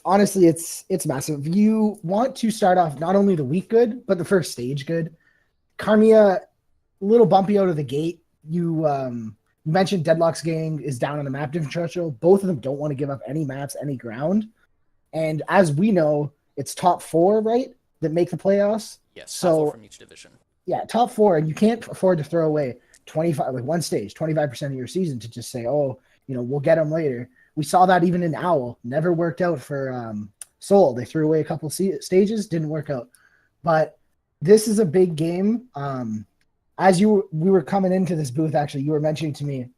honestly, it's massive. You want to start off not only the week good, but the first stage good. Carmia, a little bumpy out of the gate. You mentioned Deadlock's gang is down on the map differential. Both of them don't want to give up any maps, any ground. And as we know, it's top four, right, that make the playoffs. Yes, top four So from each division. yeah, top four, and you can't afford to throw away 25, like one stage, 25% of your season to just say, oh, we'll get them later. We saw that even in Owl, never worked out for Seoul. They threw away a couple stages, didn't work out. But this is a big game. We were coming into this booth, actually, you were mentioning to me,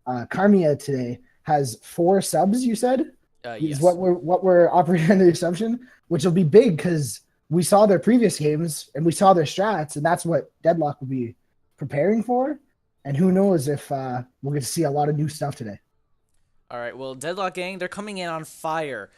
Carmia today has 4 subs. You said is Yes. what we're operating under the assumption, which will be big because we saw their previous games and we saw their strats, and that's what Deadlock will be preparing for. And who knows if we'll get to see a lot of new stuff today. All right, well, Deadlock Gang, they're coming in on fire.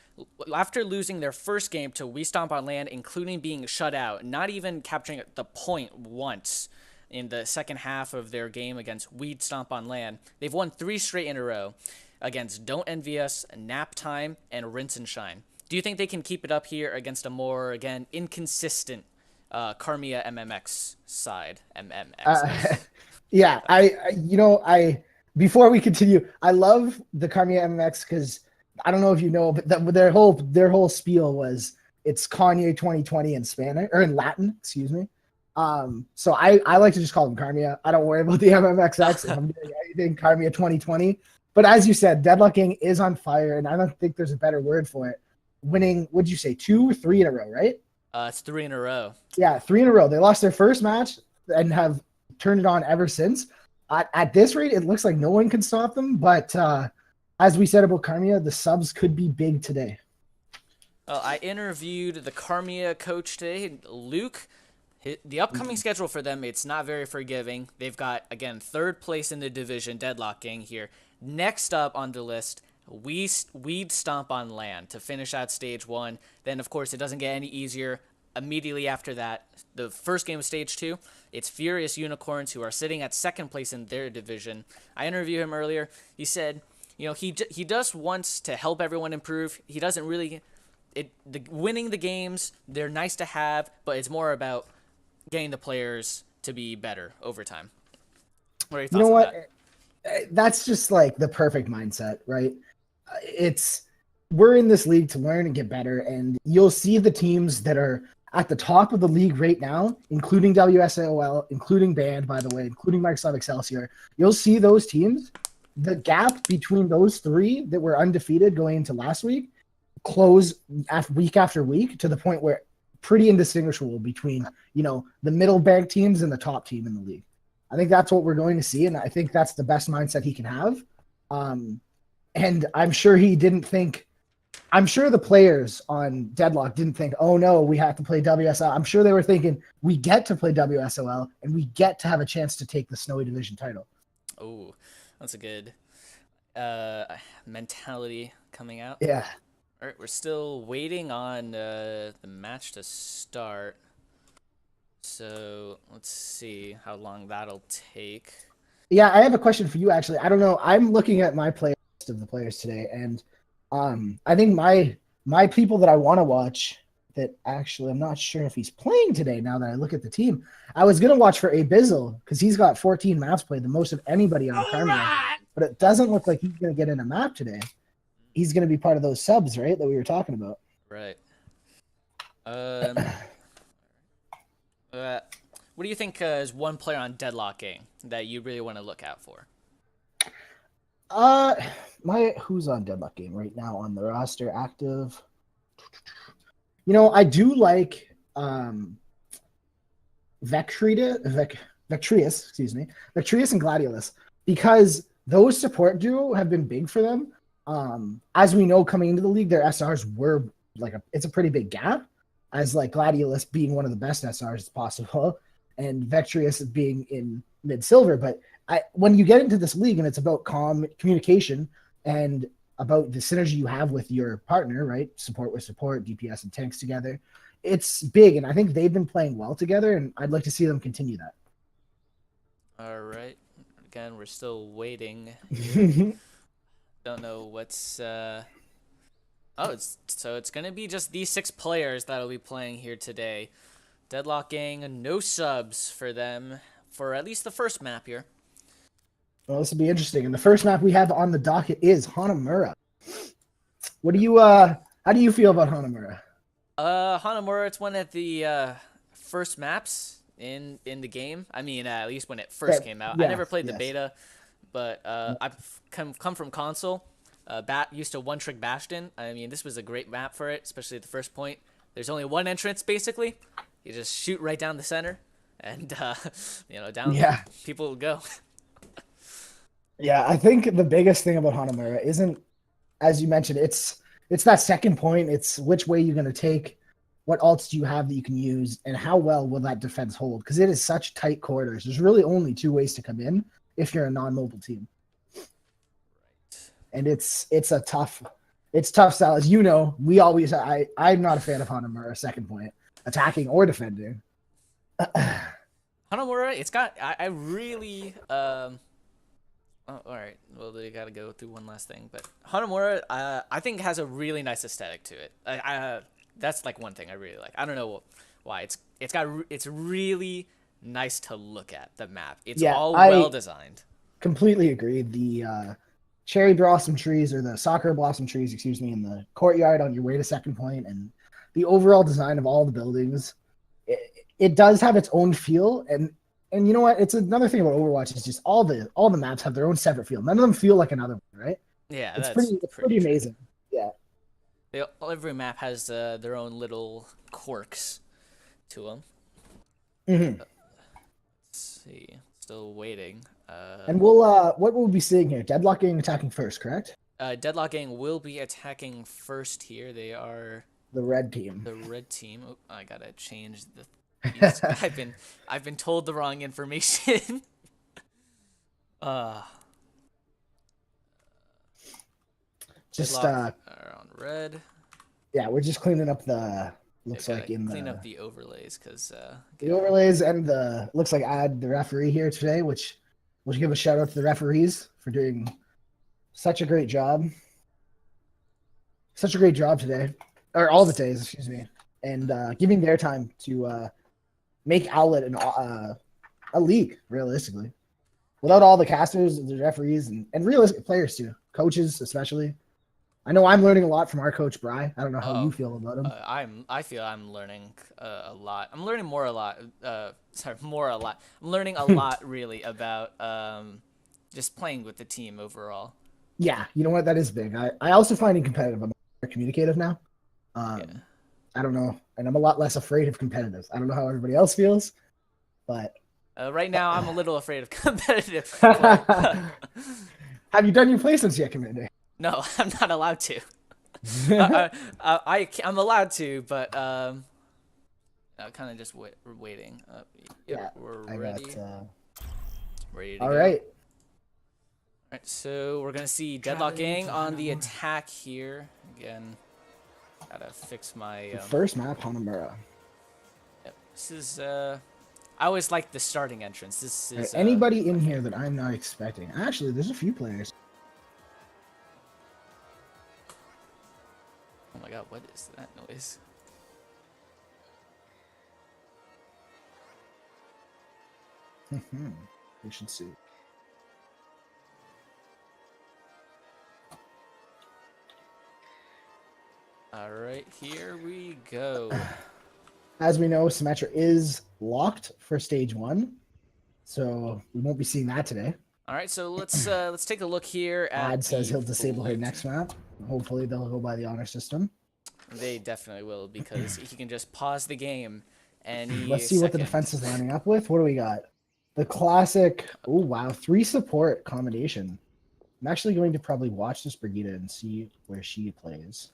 After losing their first game to We Stomp on Land, including being shut out, not even capturing the point once in the second half of their game against Weed Stomp on Land, they've won 3 straight in a row against Don't Envy Us, Nap Time, and Rinse and Shine. Do you think they can keep it up here against a more, again, inconsistent Carmia MMX side? Uh, MMXS. yeah, I before we continue, I love the Carmia MMX because I don't know if you know, but their whole spiel was it's Kanye 2020 in Spanish or in Latin, excuse me. So I like to just call them Carmia. I don't worry about the MMXX if I'm doing anything Carmia 2020. But as you said, Deadlocking is on fire, and I don't think there's a better word for it. Winning, would you say 2 or 3 in a row, right? It's 3 in a row. Yeah, 3 in a row. They lost their first match and have turned it on ever since. At this rate, it looks like no one can stop them. But as we said about Carmia, the subs could be big today. I interviewed the Carmia coach today, Luke. The upcoming schedule for them, it's not very forgiving. They've got, again, 3rd place in the division, Deadlock Gang here. Next up on the list, Weed Stomp on Land to finish out stage 1. Then, of course, it doesn't get any easier. Immediately after that, the first game of stage 2, it's Furious Unicorns, who are sitting at 2nd place in their division. I interviewed him earlier. He said, he just wants to help everyone improve. He doesn't really... winning the games, they're nice to have, but it's more about getting the players to be better over time. What are your You know thoughts on what? that? That's just like the perfect mindset, right? It's We're in this league to learn and get better, and you'll see the teams that are at the top of the league right now, including WSOL, including Band, by the way, including Microsoft Excelsior. You'll see those teams. The gap between those 3 that were undefeated going into last week close week after week to the point where pretty indistinguishable between the middle bank teams and the top team in the league. I think that's what we're going to see, and I think that's the best mindset he can have. And I'm sure he didn't think. I'm sure the players on Deadlock didn't think, oh no, we have to play WSL. I'm sure they were thinking, we get to play WSOL and we get to have a chance to take the Snowy Division title. Oh, that's a good mentality coming out. Yeah. All right, we're still waiting on the match to start. So let's see how long that'll take. Yeah, I have a question for you, actually. I don't know. I'm looking at my playlist of the players today, and I think my people that I want to watch that actually I'm not sure if he's playing today now that I look at the team. I was going to watch for Abizzle because he's got 14 maps played, the most of anybody on Carmia. But it doesn't look like he's going to get in a map today. He's going to be part of those subs, right, that we were talking about. Right. What do you think is one player on Deadlocking that you really want to look out for? Who's on Deadlock Game right now on the roster active? I do like Vectrius, Vectrius and Gladiolus, because those support duo have been big for them. As we know, coming into the league, their SRs were it's a pretty big gap, as like Gladiolus being one of the best SRs as possible, and Vectrius being in mid silver. But when you get into this league and it's about communication and about the synergy you have with your partner, right? Support with support, DPS and tanks together. It's big, and I think they've been playing well together, and I'd like to see them continue that. All right. Again, we're still waiting. Don't know what's... Oh, it's gonna be just these 6 players that'll be playing here today. Deadlock Gang, no subs for them for at least the first map here. Well, this will be interesting. And the first map we have on the docket is Hanamura. What do you how do you feel about Hanamura? Hanamura, it's one of the first maps in the game. I mean, at least when it first came out. I never played the beta, but I've come from console. Used to one-trick Bastion. I mean, this was a great map for it, especially at the first point. There's only one entrance, basically. You just shoot right down the center, and down people will go. Yeah, I think the biggest thing about Hanamura isn't, as you mentioned, it's that second point. It's which way you're going to take, what ults do you have that you can use, and how well will that defense hold? Because it is such tight corridors. There's really only 2 ways to come in if you're a non-mobile team. And it's tough style. As you know, I'm not a fan of Hanamura second point, attacking or defending. Hanamura, it's got I really Oh, all right. Well, they got to go through one last thing, but Hanamura, I think has a really nice aesthetic to it. That's like one thing I really like. I don't know why. It's really nice to look at the map. It's all well designed. Completely agree. The cherry blossom trees, or the sakura blossom trees, excuse me, in the courtyard on your way to second point, and the overall design of all the buildings, it does have its own feel. And you know what? It's another thing about Overwatch is just all the maps have their own separate feel. None of them feel like another one, right? Yeah, it's pretty amazing. Yeah. Every map has their own little quirks to them. Mm-hmm. Let's see. Still waiting. And what will we be seeing here? Deadlock Gang attacking first, correct? Deadlock Gang will be attacking first here. They are the red team. The red team. Oh, I gotta change the. I've been told the wrong information. Just are on red. Yeah, we're just cleaning up the clean up the overlays, because the overlays, and looks like add the referee here today, which we'll give a shout out to the referees for doing such a great job. Such a great job today, or all the days, excuse me, and giving their time to make Owlet a league, realistically. Without all the casters, the referees, and realistic players too, coaches especially. I know I'm learning a lot from our coach, Bry. I don't know how you feel about him. I feel I'm learning a lot. I'm learning more a lot. I'm learning a lot really about just playing with the team overall. Yeah, you know what? That is big. I also find it competitive. I'm more communicative now. I don't know, and I'm a lot less afraid of competitive. I don't know how everybody else feels, but right now I'm a little afraid of competitive. Have you done your placements yet, Commander? No, I'm not allowed to. I'm allowed to, but kind of just waiting. We're ready. Ready to go. All right, so we're gonna see Deadlock Gang on the attack here again. Gotta fix my first map, Hanamura. Yep. This is I always like the starting entrance. This is anybody in here that I'm not expecting. Actually, there's a few players. Oh my god, what is that noise? We should see. All right, here we go. As we know, Symmetra is locked for stage 1, so we won't be seeing that today. All right, so let's take a look here at. Ad says he'll disable her next map. Hopefully, they'll go by the honor system. They definitely will, because he can just pause the game and let's see what the defense is lining up with. What do we got? The classic. Oh wow, 3 support combination. I'm actually going to probably watch this Brigitte and see where she plays.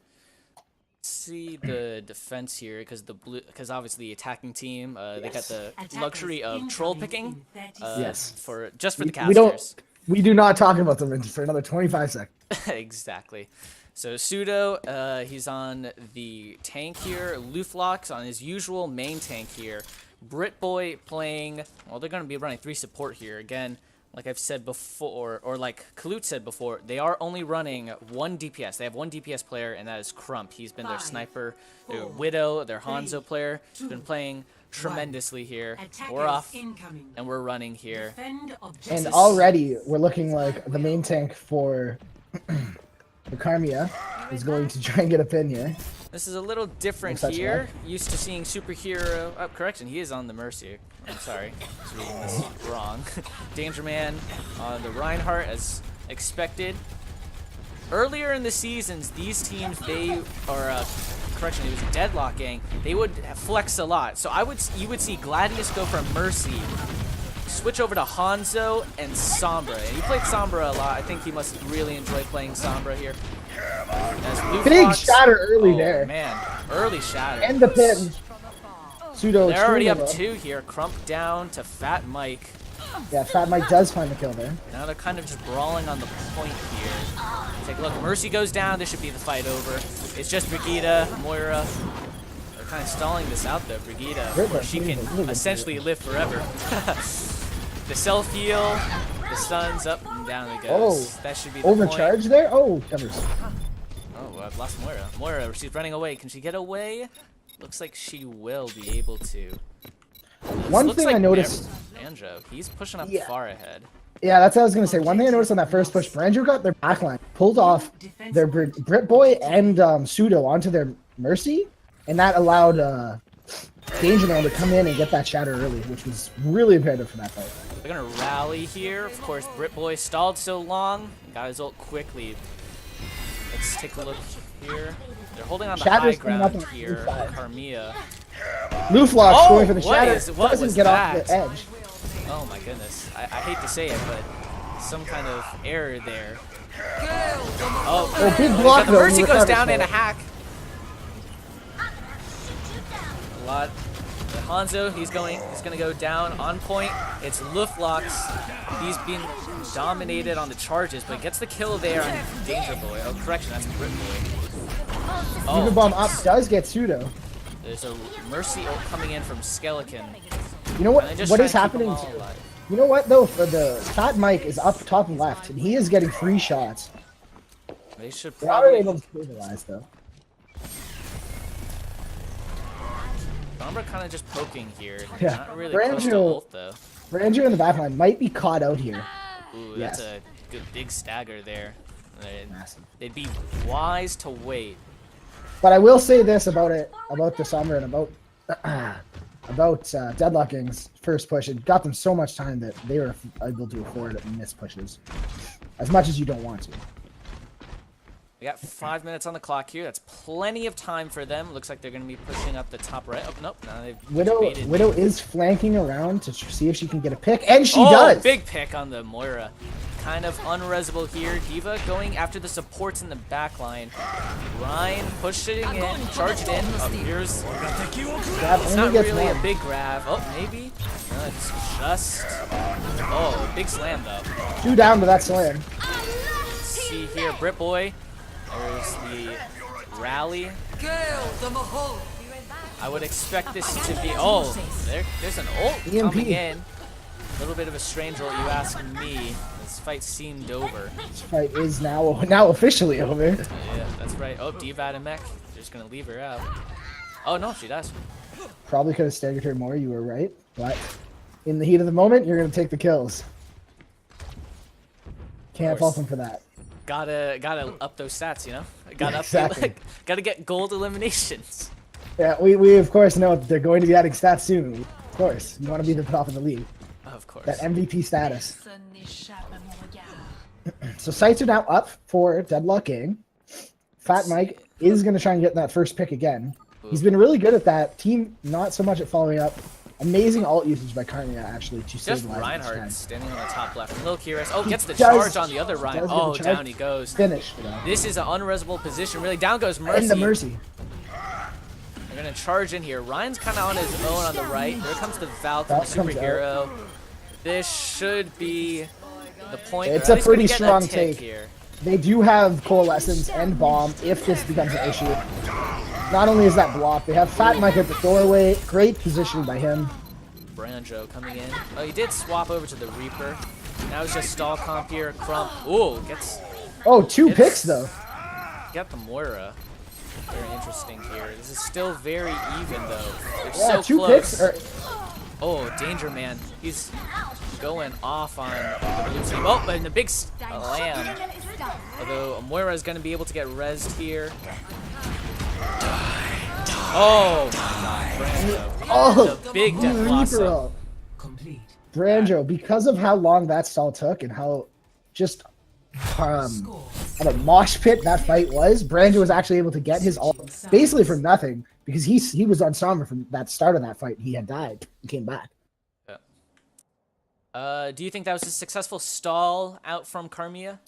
See the defense here, because obviously the attacking team they got the luxury of troll picking. Yes, for the casters. We do not talk about them for another 25 seconds. Exactly. So Pseudo, he's on the tank here. Luflock's on his usual main tank here. Britboy playing. Well, they're going to be running 3 support here again. like I've said before, or like Kalut said before, they are only running one DPS. They have one DPS player, and that is Crump. He's been their sniper, their Widow, their Hanzo player. He's been playing tremendously here. We're off, and we're running here. And already, we're looking like the main tank for the Karmia is going to try and get a pin here. This is a little different here. Used to seeing superhero. Oh, correction, he is on the Mercy. I'm sorry, I was reading this wrong. Danger Man on the Reinhardt as expected. Earlier in the seasons, these teams, correction, it was Deadlock gang. They would flex a lot. So you would see Gladius go from Mercy, switch over to Hanzo and Sombra. And he played Sombra a lot. I think he must really enjoy playing Sombra here. Big shatter early there. Man, early shatter. And the pin. Pseudo. They're already up 2 here. Crump down to Fat Mike. Yeah, Fat Mike does find the kill there. Now they're kind of just brawling on the point here. Take a look. Mercy goes down. This should be the fight over. It's just Brigida, Moira. They're kind of stalling this out though. Brigida, where she can essentially live forever. The self heal. The stuns up and down it goes. Oh, that should be the overcharge point. There? Oh, covers. Oh, I've lost Moira. Moira, she's running away. Can she get away? Looks like she will be able to. One thing I noticed. Banjo, he's pushing up far ahead. Yeah, that's what I was gonna say. One thing I noticed on that first push, Banjo got their backline, pulled off their Brit Boy and Pseudo onto their Mercy, and that allowed Danger Man to come in and get that shatter early, which was really imperative for that fight. They're gonna rally here. Of course, Brit Boy stalled so long, got his ult quickly. Let's take a look here. They're holding on the high ground here. Karmia. Looflock's going for the shatter. Doesn't get off the edge. Oh my goodness. I hate to say it, but some kind of error there. Oh, big block the though. Mercy goes down in a hack. A lot. Hanzo, he's gonna go down on point. It's Looflock's. He's been dominated on the charges, but gets the kill there on Danger Boy. Oh, correction, that's Brit Boy. Even Bomb up does get Pseudo. There's a Mercy ult coming in from Skeleton. You know what? What is happening? You know what though? For the Fat Mike is up top and left, and he is getting free shots. They should They probably. are able to stabilize though. Sombra kind of just poking here. Yeah. Not really close to ult though. Branjo in the backline might be caught out here. Ooh, that's a good big stagger there. They'd be wise to wait. But I will say this about the Sombra and about Deadlock Gang's first push. It got them so much time that they were able to afford miss pushes, as much as you don't want to. We got 5 minutes on the clock here. That's plenty of time for them. Looks like they're going to be pushing up the top right. Oh, nope. Now they've Widow is flanking around to see if she can get a pick, and she does! Big pick on the Moira. Kind of unresable here. D.Va going after the supports in the back line. Ryan pushing in, charging in. Oh, here's... It's not really a big grab. Oh, maybe? No, it's just... Oh, big slam, though. 2 down to that slam. Let's see here, Brit Boy. There's the rally. I would expect this to be... Oh, there's an ult coming in. A little bit of a strange ult, you ask me. This fight seemed over. This fight is now officially over. Yeah, that's right. Oh, D.Va and Mech. They're just going to leave her out. Oh, no, she does. Probably could have staggered her more, you were right. But in the heat of the moment, you're going to take the kills. Can't fault them for that. Gotta up those stats, you know. Exactly. Gotta get gold eliminations. Yeah, we of course know that they're going to be adding stats soon. Of course, you want to be the top of the league. Of course. That MVP status. So sights are now up for Deadlock Gang. Fat Mike is going to try and get that first pick again. He's been really good at that. Team not so much at following up. Amazing ult usage by Karmia, actually, to just stabilize. Reinhardt standing on the top left. Lil Kiris. Oh, gets the charge on the other Ryan. Oh, down he goes. Finish. This is an unresable position. Really, down goes Mercy. And the Mercy. They're going to charge in here. Ryan's kind of on his own on the right. There comes the Valk, the superhero. This should be the point. It's a pretty strong take. Here. They do have Coalescence and Bomb if this becomes an issue. Not only is that block, they have Fat Mike at the doorway. Great positioning by him. Branjo coming in. Oh, he did swap over to the Reaper. Now it's just stall comp here. Crump. Ooh, gets... Oh, two picks, though. Got the Moira. Very interesting here. This is still very even, though. They're Yeah, so two close. picks. Oh, Danger Man. He's going off on the blue team. Oh, and the big slam. Although Moira is going to be able to get rezzed here. Oh, Branjo. Oh, the big death blossom. Branjo, because of how long that stall took and how just at a mosh pit that fight was, Branjo was actually able to get his ult basically from nothing because he was on Somber from that start of that fight. He had died and came back. Yeah. Do you think that was a successful stall out from Karmia?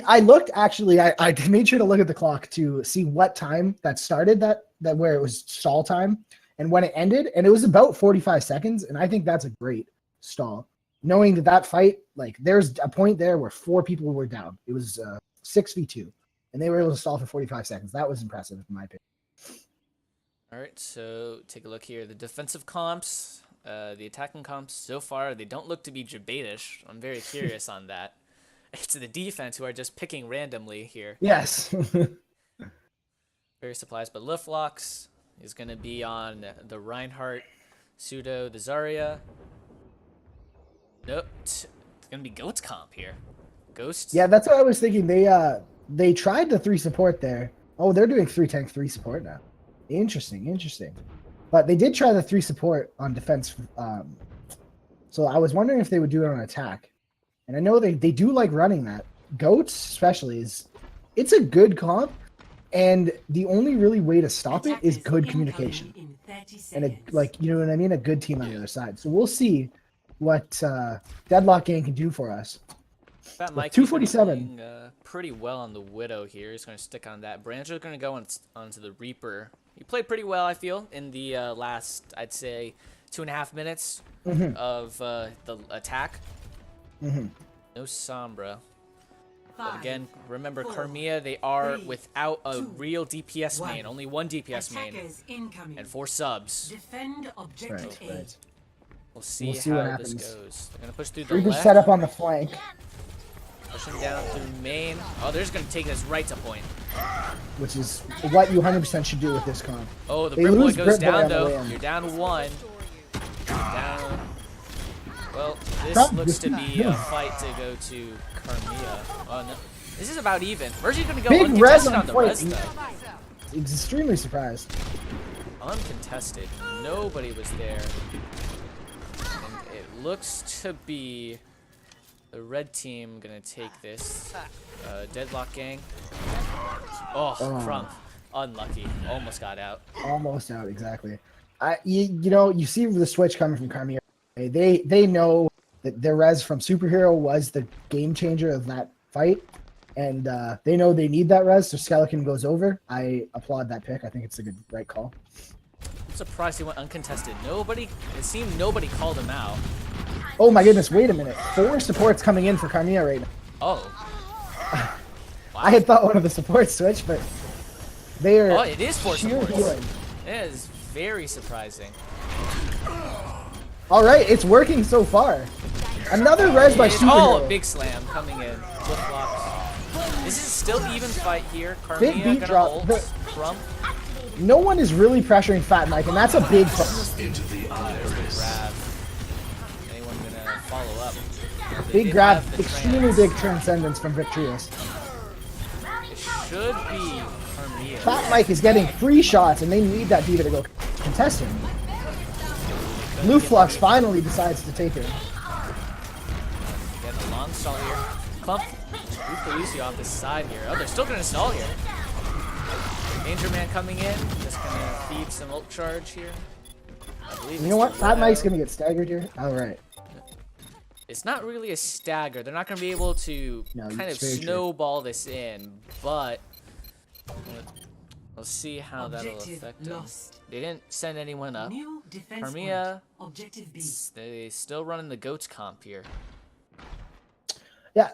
I looked actually. I made sure to look at the clock to see what time that started. That where it was stall time and when it ended, and it was about 45 seconds. And I think that's a great stall. Knowing that fight, like there's a point there where 4 people were down. It was 6v2, and they were able to stall for 45 seconds. That was impressive in my opinion. All right, so take a look here. The defensive comps, the attacking comps so far, they don't look to be Jabatish. I'm very curious on that. It's the defense who are just picking randomly here. Yes. Very surprised, but Liflox is going to be on the Reinhardt, Pseudo, the Zarya. Nope, it's going to be Goat's comp here. Ghosts? Yeah, that's what I was thinking. They tried the 3 support there. Oh, they're doing 3 tank 3 support now. Interesting. But they did try the 3 support on defense. So I was wondering if they would do it on attack. And I know they do like running that. Goats especially it's a good comp, and the only really way to stop it is good communication. And you know what I mean? A good team on the other side. So we'll see what Deadlock Gang can do for us. That Mike 247. Pretty well on the Widow here. He's going to stick on that. Brancho's going to go onto the Reaper. He played pretty well, I feel, in the last, I'd say, 2.5 minutes of the attack. No Sombra. But again, remember, Karmia, they are without a real DPS main. Only 1 DPS main. And 4 subs. Right. We'll see how this goes. They're going to push through the Reaper left. set up on the flank. Pushing down through main. Oh, they're just going to take this right to point. Which is what you 100% should do with this comp. Oh, the Brit Boy goes down, though. You're down 1. Down. Well, this looks to be a fight to go to Karmia. Oh, no. This is about even. Mercy's going to go uncontested on the res, though. He's extremely surprised. Uncontested. Nobody was there. And it looks to be the red team going to take this. Deadlock Gang. Oh, Crump. Unlucky. Almost got out. Almost out, exactly. You see the switch coming from Karmia. They know that their res from Superhero was the game changer of that fight. And they know they need that res, so Skeleton goes over. I applaud that pick. I think it's a good right call. I'm surprised he went uncontested. It seemed nobody called him out. Oh my goodness, wait a minute. 4 supports coming in for Karmia right now. Oh. Wow. I had thought one of the supports switched, but they are. Oh, it is 4 supports. Healing. It is very surprising. All right, it's working so far. Another res by Superhero. Oh, big slam coming in. Flip flops. This is still even fight here. Big Karmia beat gonna drop. ult. Crump. No one is really pressuring Fat Mike, and that's a big problem. Grab. Anyone gonna follow up? Big grab, extremely big transcendence from Victorious. It should be Karmia. Fat Mike is getting free shots, and they need that D.Va to go contest him. Blue Flux finally decides to take it. Getting a long stall here. Clump. Lucio off the side here. Oh, they're still gonna stall here. Danger Man coming in. Just gonna feed some ult charge here. I believe You know what? Fat Mike's gonna get staggered here. All right. It's not really a stagger. They're not gonna be able to kind of snowball this in, but we'll see how that'll affect them. They didn't send anyone up. Karmia, they still running the goats comp here. Yeah.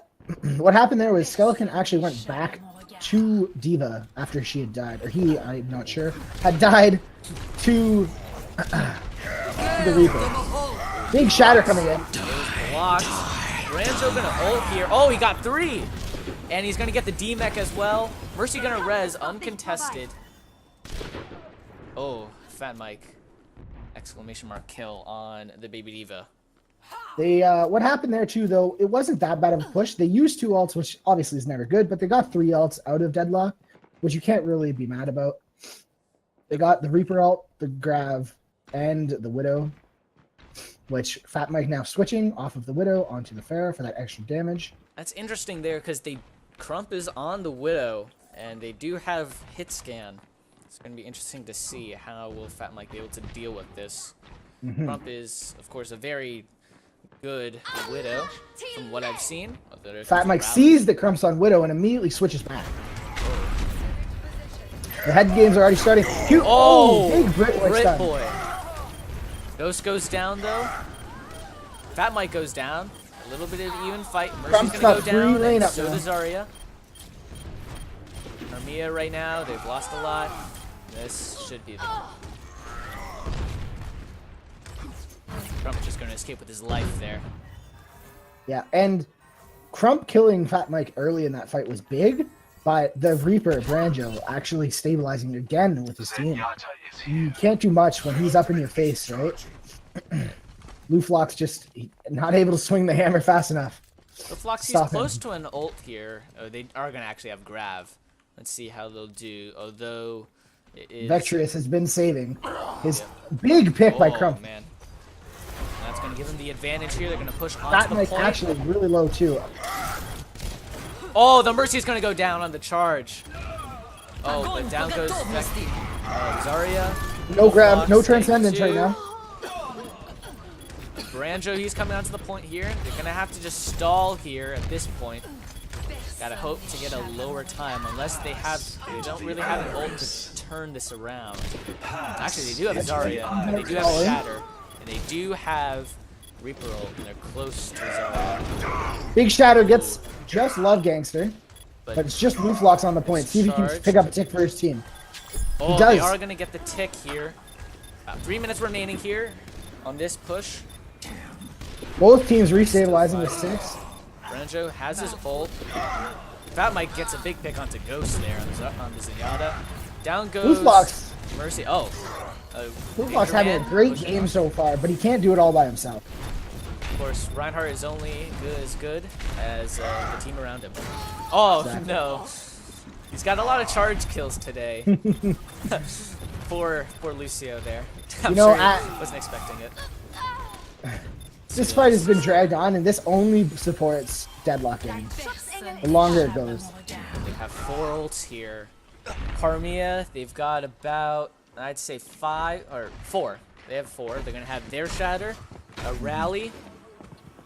What happened there was Skeleton actually went back to D.Va after she had died, or he, I'm not sure, had died to the Reaper. Big shatter coming in. Blocked. Branzo gonna ult here. Oh, he got 3! And he's gonna get the D-Mech as well. Mercy gonna res, uncontested. Oh, Fat Mike. Exclamation mark kill on the Baby Diva. They what happened there too, though, it wasn't that bad of a push. They used 2 ults, which obviously is never good, but they got 3 ults out of Deadlock, which you can't really be mad about. They got the Reaper ult, the Grav, and the Widow, which Fat Mike now switching off of the Widow onto the Pharah for that extra damage. That's interesting there because Crump is on the Widow, and they do have hit scan. It's going to be interesting to see how will Fat Mike be able to deal with this. Crump is, of course, a very good Widow from what I've seen. Fat Mike sees that Crump's on Widow and immediately switches back. The head games are already starting. Oh, big Brit boy. Ghost goes down though. Fat Mike goes down. A little bit of even fight. Mercy's gonna go down, and so does Zarya. Armia right now, they've lost a lot. This should be the Crump just gonna escape with his life there. Yeah, and Crump killing Fat Mike early in that fight was big, but the Reaper, Branjo, actually stabilizing again with his team. You can't do much when he's up in your face, right? Luflock's just not able to swing the hammer fast enough. Luflock, he's close to an ult here. Oh, they are going to actually have Grav. Let's see how they'll do, although it is... Vectrius has been saving his big pick by Crump. Man. That's going to give him the advantage here. They're going to push onto Fat the Mike point. actually really low too. Oh, the Mercy's going to go down on the charge. Oh, but down goes Zarya. No grab, no transcendence right now. Branjo, he's coming onto the point here. They're going to have to just stall here at this point. Gotta hope to get a lower time, unless they don't really have an ult to turn this around. Actually, they do have Zarya, and they do have Shatter, and they do have Reaper ult, and they're close to Zarya. Big Shatter gets just Love Gangster, but it's just Luflock's on the point. See if he can pick up a tick for his team. Oh, they are gonna get the tick here. 3 minutes remaining here on this push. Both teams restabilizing with 6. Branjo has his ult. Fat Mike gets a big pick onto Ghost there on the Zenyatta. Down goes Luflock's. Mercy. Oh. Luflock's having a great game so far, but he can't do it all by himself. Of course, Reinhardt is only as good as the team around him. Oh, exactly. No. He's got a lot of charge kills today. Poor Lucio there. I'm sure he wasn't expecting it. This fight has been dragged on, and this only supports Deadlock games. The longer it goes. They have 4 ults here. Parmia, they've got about, I'd say 5 or 4. They have 4. They're gonna have their Shatter, a Rally.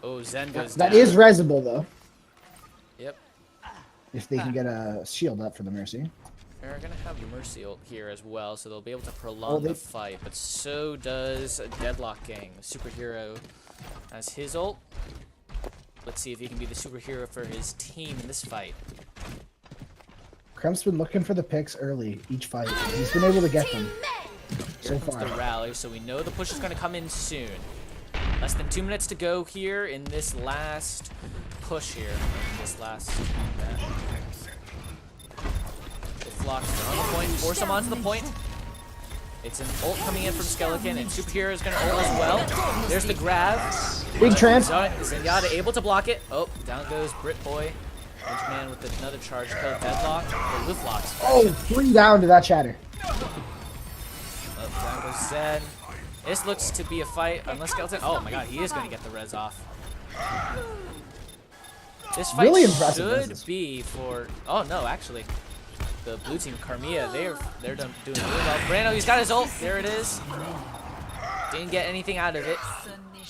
Oh, Zen goes down. That is resable though. Yep. If they can get a shield up for the Mercy. They're gonna have the Mercy ult here as well, so they'll be able to prolong the fight. But so does Deadlock Gang. The superhero has his ult. Let's see if he can be the superhero for his team in this fight. Crump's been looking for the picks early each fight. He's been able to get them so far. The rally, so we know the push is going to come in soon. Less than 2 minutes to go here in this last push here. This last match. The Flocks on the point, force him onto the point. It's an ult coming in from Skeleton, and Superhero is going to ult as well. There's the grab. Big trans. Zenyatta able to block it. Oh, down goes Brit Boy. Man with another charge kill. Deadlock. Or Luflock. Oh, 3 down to that Shatter. Oh, down goes Zen. This looks to be a fight, unless Skeleton. Oh my god, he is going to get the res off. This fight really should be for. Oh no, actually. The blue team, Karmia, they're doing really well. Brando, he's got his ult. There it is. Didn't get anything out of it.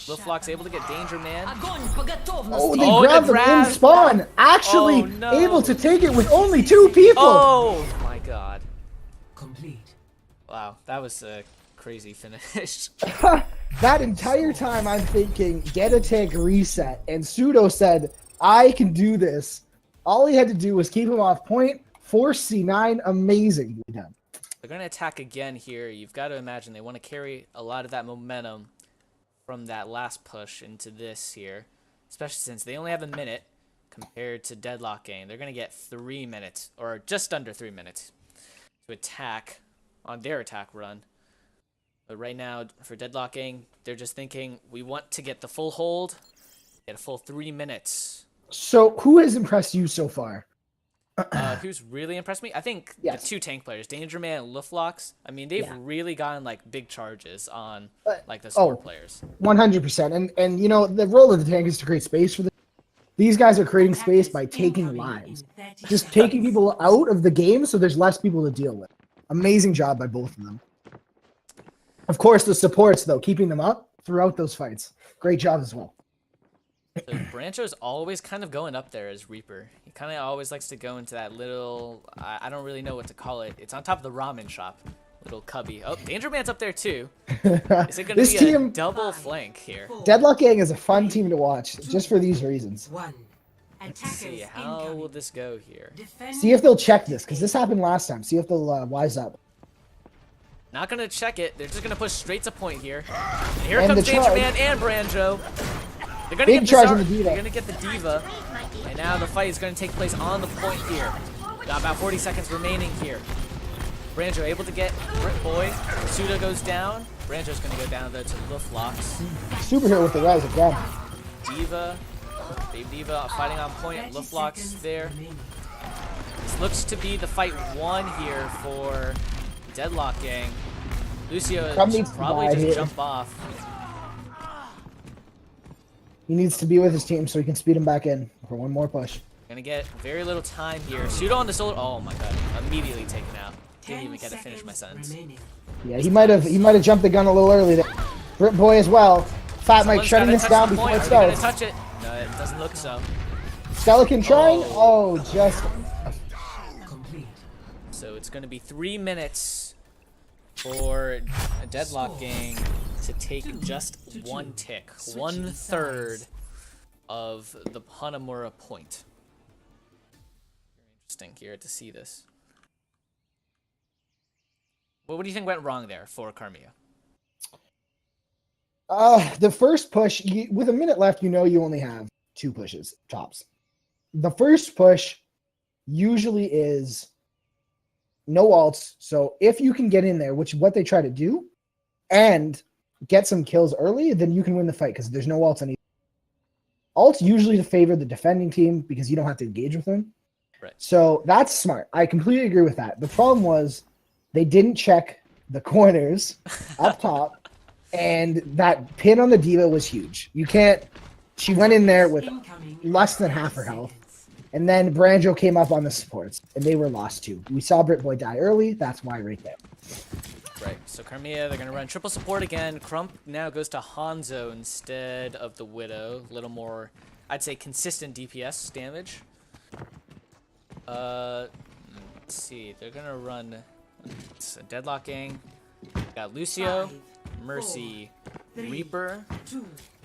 Luflock's able to get Danger Man. Oh, they grabbed him in spawn. Actually able to take it with only 2 people. Oh my god. Complete. Wow, that was a crazy finish. That entire time I'm thinking, get a tick, reset. And Pseudo said, I can do this. All he had to do was keep him off point. Force C9, amazingly done. They're going to attack again here. You've got to imagine they want to carry a lot of that momentum from that last push into this here. especially since they only have a minute compared to Deadlock Gang. They're going to get 3 minutes, or just under 3 minutes, to attack on their attack run. But right now, for Deadlock Gang, they're just thinking, we want to get the full hold, get a full 3 minutes. So who has impressed you so far? Who's really impressed me? I think Yes. the 2 tank players, Danger Man and Luflox. I mean, they've really gotten like big charges on like the support players. 100%. And you know, the role of the tank is to create space for them. These guys are creating space by taking lives. Just taking people out of the game so there's less people to deal with. Amazing job by both of them. Of course, the supports, though, keeping them up throughout those fights. Great job as well. So Brancho's always kind of going up there as Reaper. He kind of always likes to go into that little, I don't really know what to call it. It's on top of the ramen shop. Little cubby. Oh, Danger Man's up there too. Is it going to be a double flank here? Deadlock Gang is a fun team to watch, just for these reasons. Let's see, how will this go here? See if they'll check this, because this happened last time. See if they'll wise up. Not going to check it. They're just going to push straight to point here. And here comes Danger Man and Brancho. They're going to get charge on the Diva. They're going to get the Diva. And now the fight is going to take place on the point here. Got about 40 seconds remaining here. Brancho able to get Boy. Suda goes down. Brancho's going to go down though to Luflox. Superhero with the rise again. Diva. Babe Diva fighting on point. Luflox there. This looks to be the fight 1 here for Deadlock Gang. Lucio should probably just jump off. He needs to be with his team so he can speed him back in for one more push. Gonna get very little time here. Pseudo on the solar. Oh my god! Immediately taken out. Didn't even get to finish my sentence. Yeah, he might have jumped the gun a little early there. Brit Boy as well. Fat Mike shutting this down before it starts. Touch it. No, it doesn't look so. Skeleton trying. Oh, just. So it's gonna be 3 minutes for a Deadlock Gang to take just 1 tick, 1/3 of the Hanamura point. Very interesting here to see this. Well, what do you think went wrong there for Karmia? The first push, with a minute left, you know you only have 2 pushes, tops. The first push usually is no ults. So if you can get in there, which is what they try to do, and get some kills early, then you can win the fight because there's no ults on either. Ults usually to favor the defending team because you don't have to engage with them. Right. So that's smart. I completely agree with that. The problem was they didn't check the corners up top, and that pin on the Diva was huge. You can't. She went in there with less than half her health. And then Branjo came up on the supports, and they were lost too. We saw BritBoy die early. That's why right there. Right, so Karmia, they're going to run triple support again. Crump now goes to Hanzo instead of the Widow. A little more, I'd say, consistent DPS damage. Let's see. They're going to run a Deadlock Gang. Got Lucio, Mercy, Reaper,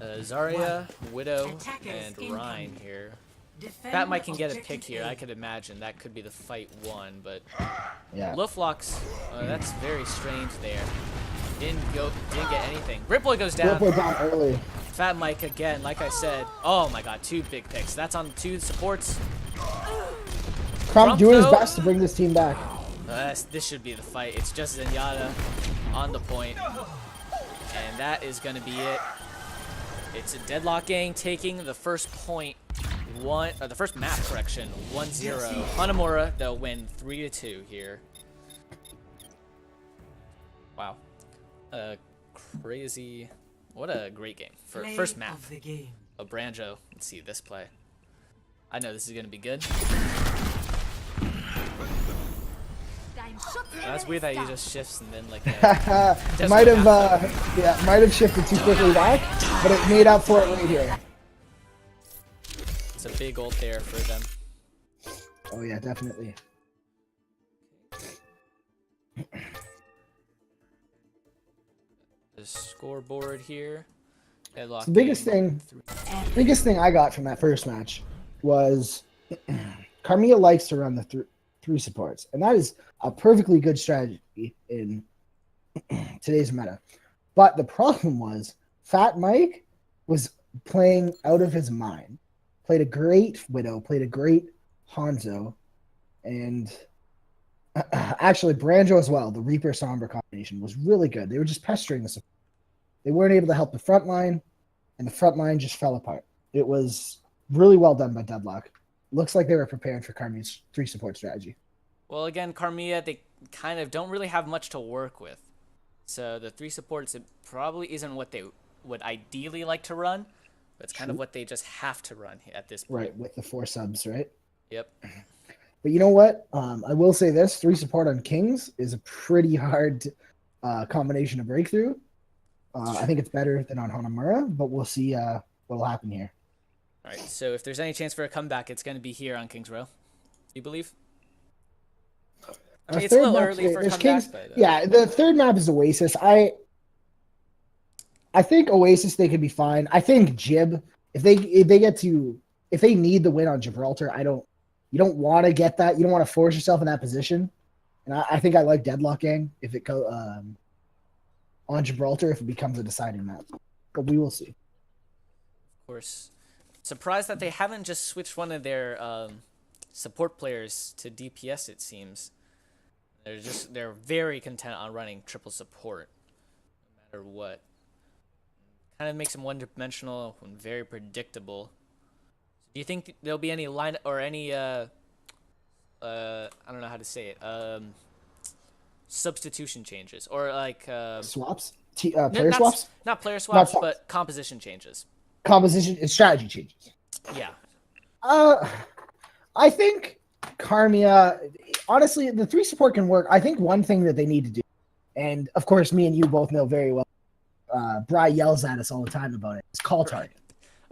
Zarya, Widow, and Rhine here. Fat Mike can get a pick here. I could imagine that could be the fight 1, but yeah. Luflox, that's very strange there. Didn't get anything. Britboy goes down. Britboy down early. Fat Mike again, like I said. Oh my god, 2 big picks. That's on 2 supports. Crump doing his best to bring this team back. This should be the fight. It's just Zenyatta on the point. And that is going to be it. It's a Deadlock Gang taking the first point. The first map correction, 1-0. Hanamura, they'll win 3-2 here. Wow. Crazy. What a great game. For first map of Branjo. Let's see this play. I know this is going to be good. That's weird that he just shifts and then like might have shifted too quickly back, but it made up for it right here. It's a big ult there for them. Oh yeah, definitely. The scoreboard here. The biggest thing I got from that first match was Karmia likes to run the 3 supports, and that is a perfectly good strategy in today's meta. But the problem was Fat Mike was playing out of his mind. Played a great Widow, played a great Hanzo, and actually Branjo as well. The Reaper Sombra combination was really good. They were just pestering us. They weren't able to help the front line, and the front line just fell apart. It was really well done by Deadlock. Looks like they were prepared for Karmi's 3 support strategy. Well, again, Karmia, they kind of don't really have much to work with. So the 3 supports, it probably isn't what they would ideally like to run, but it's kind of what they just have to run at this point. Right, with the 4 subs, right? Yep. But you know what? I will say this: 3 support on Kings is a pretty hard combination to break through. I think it's better than on Hanamura, but we'll see what will happen here. All right, so if there's any chance for a comeback, it's going to be here on Kings Row. You believe? I mean, it's a little early for a comeback, Kings, but... Yeah, the third map is Oasis. I think Oasis, they could be fine. I think Gib, if they need the win on Gibraltar, you don't want to get that. You don't want to force yourself in that position. And I think I like Deadlock Gang if it on Gibraltar if it becomes a deciding map. But we will see. Of course. Surprised that they haven't just switched one of their support players to DPS, it seems. They're very content on running triple support, no matter what. Kind of makes them one-dimensional and very predictable. Do you think there'll be any line or any I don't know how to say it, substitution changes or like swaps, player swaps? Not player swaps, but composition changes. Composition and strategy changes. Yeah. I think Karmia, honestly, the 3 support can work. I think one thing that they need to do, and of course, me and you both know very well, Bry yells at us all the time about it. It's call target,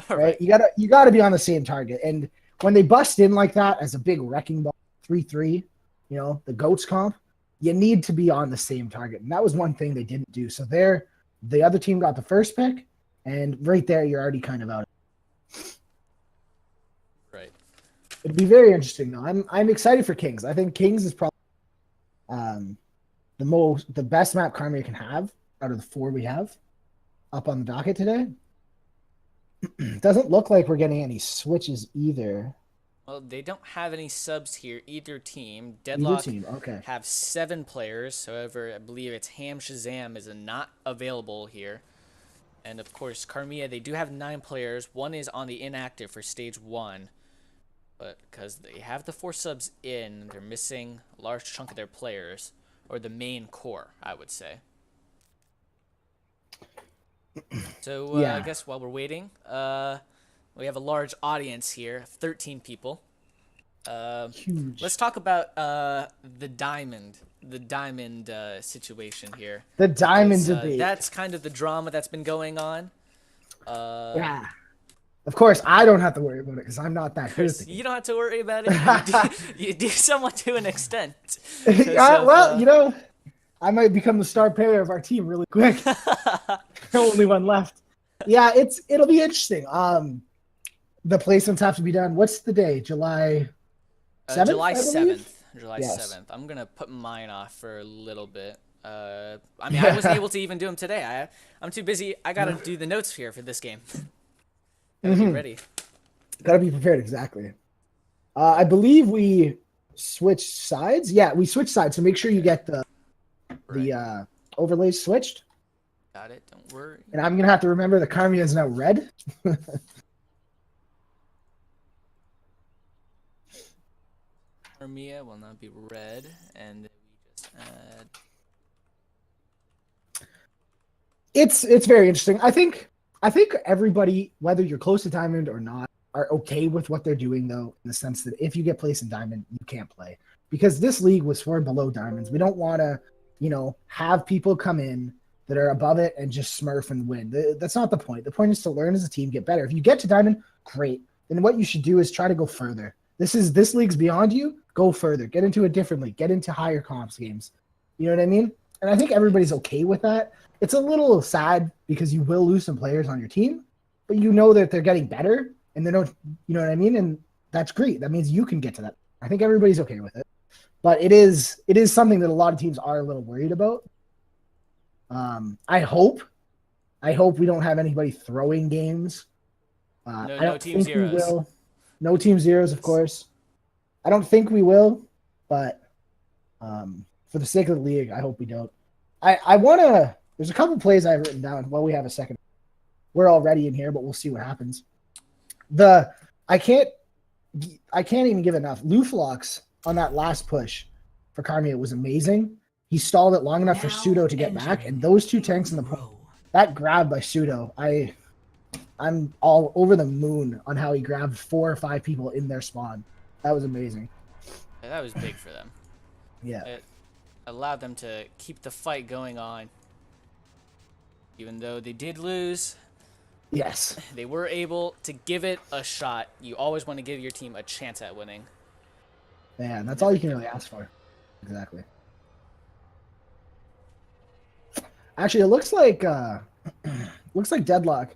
right? You gotta be on the same target. And when they bust in like that as a big wrecking ball, 3-3, the goats comp, you need to be on the same target. And that was one thing they didn't do. So the other team got the first pick, and right there, you're already kind of out. Right. It'd be very interesting though. I'm excited for Kings. I think Kings is probably the best map Karmia can have out of the 4 we have up on the docket today. Doesn't look like we're getting any switches either. Well, they don't have any subs here. Either team. Deadlock okay. have 7 players. However, I believe it's Ham Shazam is not available here. And of course, Karmia, they do have 9 players. 1 is on the inactive for stage 1. But because they have the 4 subs in, they're missing a large chunk of their players. Or the main core, I would say. So yeah. I guess while we're waiting, we have a large audience here, 13 people. Huge. Let's talk about the diamond situation here. The diamond debate. That's kind of the drama that's been going on. Yeah. Of course, I don't have to worry about it because I'm not that good. You don't have to worry about it. You do somewhat to an extent. I might become the star player of our team really quick. Only one left. Yeah, it'll be interesting. The placements have to be done. What's the day? July 7th? July 7th. July Yes. 7th. I'm gonna put mine off for a little bit. I mean, I wasn't able to even do them today. I'm too busy. I gotta do the notes here for this game. Gotta be ready. Gotta be prepared, exactly. I believe we switched sides. Yeah, we switched sides, so make sure you get the overlays switched. Got it. Don't worry. And I'm gonna have to remember the Karmia is now red. Karmia will not be red, and we just add. It's very interesting. I think everybody, whether you're close to Diamond or not, are okay with what they're doing, though, in the sense that if you get placed in Diamond, you can't play. Because this league was for below Diamonds. We don't want to, have people come in that are above it and just smurf and win. That's not the point. The point is to learn as a team, get better. If you get to Diamond, great. Then what you should do is try to go further. This league's beyond you. Go further. Get into a different league. Get into higher comps games. You know what I mean? And I think everybody's okay with that. It's a little sad because you will lose some players on your team, but you know that they're getting better and they don't, you know what I mean? And that's great. That means you can get to that. I think everybody's okay with it, but it is something that a lot of teams are a little worried about. I hope we don't have anybody throwing games I No don't team think we zeros. will. No team zeros, of course. I don't think we will, but for the sake of the league, I hope we don't. I want to. There's a couple plays I've written down. Well, we have a second. We're already in here, but we'll see what happens. I can't even give enough. Luflox on that last push for Karmia was amazing. He stalled it long enough for Pseudo to get back, and those two tanks in the point, that grab by Pseudo, I'm all over the moon on how he grabbed 4 or 5 people in their spawn. That was amazing. Yeah, that was big for them. Yeah. It allowed them to keep the fight going on. Even though they did lose, Yes. they were able to give it a shot. You always want to give your team a chance at winning. Yeah, that's all you can really ask for. Exactly. Actually, it looks like Deadlock,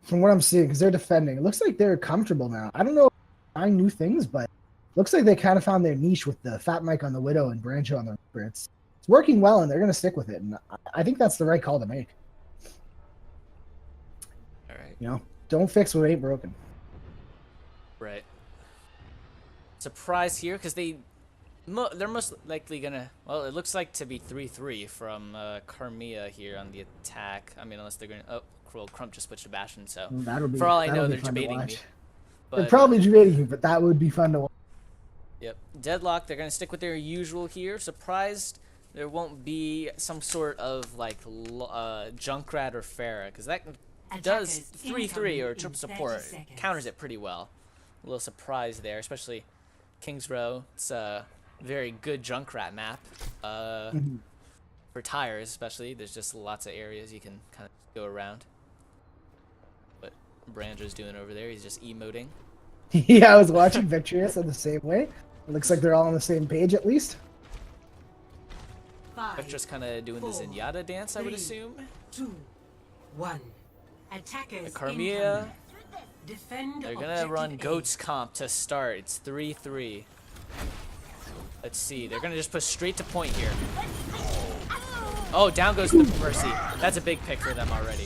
from what I'm seeing, because they're defending. It looks like they're comfortable now. I don't know if they're trying new things, but looks like they kind of found their niche with the Fat Mike on the Widow and Brancho on the Reaper. It's working well, and they're going to stick with it. And I think that's the right call to make. All right. You know, don't fix what ain't broken. Right. Surprise here, because they're most likely gonna. Well, it looks like to be 3-3 from Karmia here on the attack. I mean, unless they're gonna. Oh, well, Crump just switched to Bastion, so for all I know, they're debating me. But, they're probably debating you, but that would be fun to watch. Yep. Deadlock, they're gonna stick with their usual here. Surprised there won't be some sort of like Junkrat or Pharah, because that does 3-3 or triple support, counters it pretty well. A little surprise there, especially King's Row. It's a very good Junkrat map. For tires, especially, there's just lots of areas you can kind of go around. What Branjo's doing over there, he's just emoting. Yeah, I was watching Victorious in the same way. It looks like they're all on the same page at least. Victor's kind of doing the Zenyatta dance, I would assume. 2, 1. Attackers Karmia, defend. they're gonna run Goat's comp to start. It's 3-3. Let's see. They're gonna just push straight to point here. Oh, down goes the Mercy. That's a big pick for them already.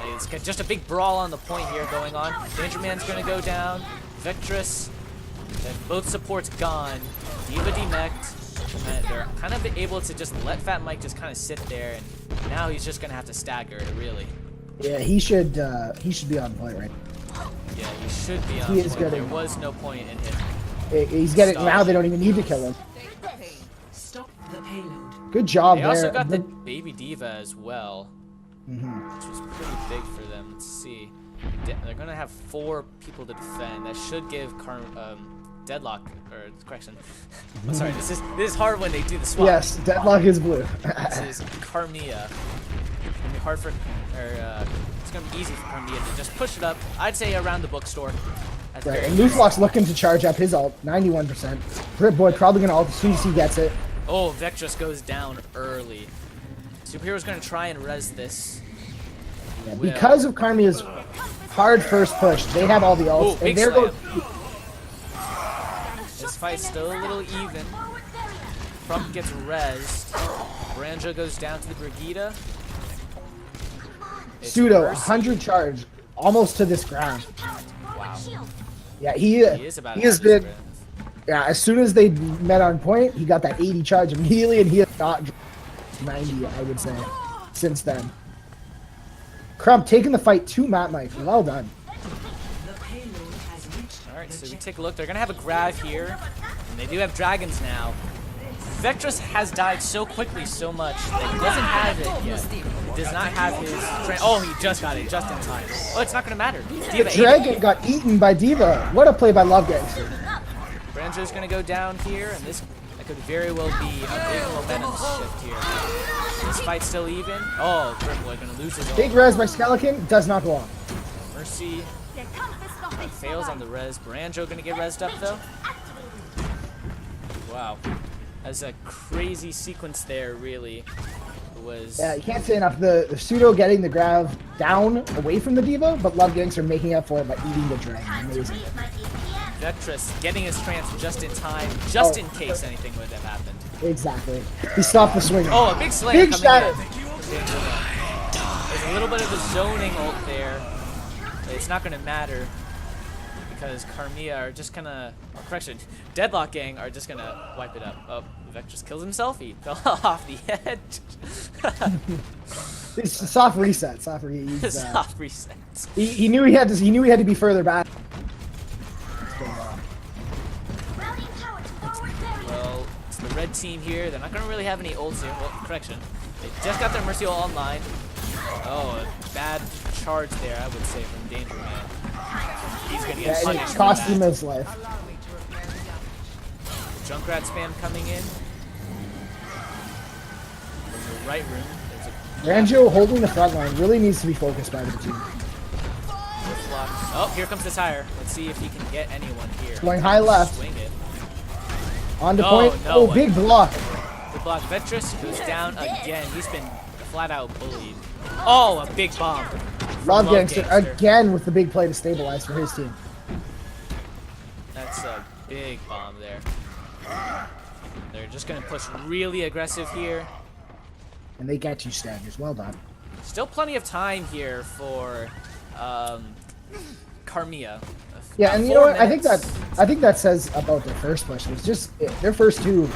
And it's just a big brawl on the point here going on. Danger Man's gonna go down. Victress. Both supports gone. Diva demeched. They're kind of able to just let Fat Mike just kind of sit there, and now he's just gonna have to stagger it, really. Yeah, he should be on point right now. Yeah, he should be on He is point. good. There was no point in him. He's getting now. They don't even need to kill him. Stop the payload. Good job They there. also got the Baby Diva as well, Mhm. which was pretty big for them. Let's see. They're gonna have 4 people to defend. That should give Deadlock, or correction. I'm sorry, this is hard when they do the swap. Yes, Deadlock is blue. This is Karmia. It's gonna be hard for, it's gonna be easy for Karmia to just push it up. I'd say around the bookstore. That's Right, very and Luflock's looking to charge up his ult, 91%. Brit Boy probably gonna ult as soon as he gets it. Oh, Vectress goes down early. Superhero's gonna try and res this. Yeah, because of Karmia's hard first push, they have all the ults, Big and there slam. goes. This fight's still a little even. Crump gets rezzed. Branjo goes down to the Brigida. It's Pseudo, Mercy. 100 charge, almost to this ground. Wow. Yeah, He is about he to has have his been. rez. Yeah, as soon as they met on point, he got that 80 charge immediately, and he has not dropped 90, I would say, since then. Crump taking the fight to Matt Mike. Well done. The payload has reached. Alright, so we take a look. They're gonna have a grab here. And they do have dragons now. Vectress has died so quickly, so much, that he doesn't have it yet. He does not have his... Oh, he just got it, just in time. Oh, it's not gonna matter. The Diva ate it. dragon got eaten by Diva. What a play by Love Gangster. Branjo's gonna go down here, and that could very well be a big momentum shift here. This fight's still even. Oh, Grimwood gonna lose his Big ult. res by Skeleton, does not go on. Mercy fails on the res. Branjo gonna get rezzed up though. Wow. That's a crazy sequence there, really. It was... Yeah, you can't say enough. The Pseudo getting the grab down away from the Diva, but Love Gangster making up for it by eating the dragon. Amazing. Vectress getting his trance just in time, just in case anything would have happened. Exactly. He stopped the swing. Oh, a big slam Big coming shadow. in. There's a little bit of a zoning ult there. it's not gonna matter because Karmia are just gonna, correction, Deadlock gang are just gonna wipe it up. Oh, Vec just kills himself. He fell off the edge. It's a soft reset. Soft reset. He knew he had to. He knew he had to be further back. Well, it's the red team here. They're not gonna really have any ults here. Well, correction. They just got their Mercy ult online. Oh, a bad charge there, I would say, from Danger Man. He's gonna get punished. It cost him his life. Junkrat spam coming in. There's a right room. Ranjo holding the front line really needs to be focused by the team. Oh, here comes the tire. Let's see if he can get anyone here. Going high left. Swing it. On the point. No, oh, big block. The block. Vetris goes down again. He's been flat out bullied. Oh, a big bomb. Love Gangster again with the big play to stabilize for his team. That's a big bomb there. They're just going to push really aggressive here. And they get you, Staggers. Well done. Still plenty of time here for Karmia. Yeah, and you know what? I think that says about their first push. It was just their first two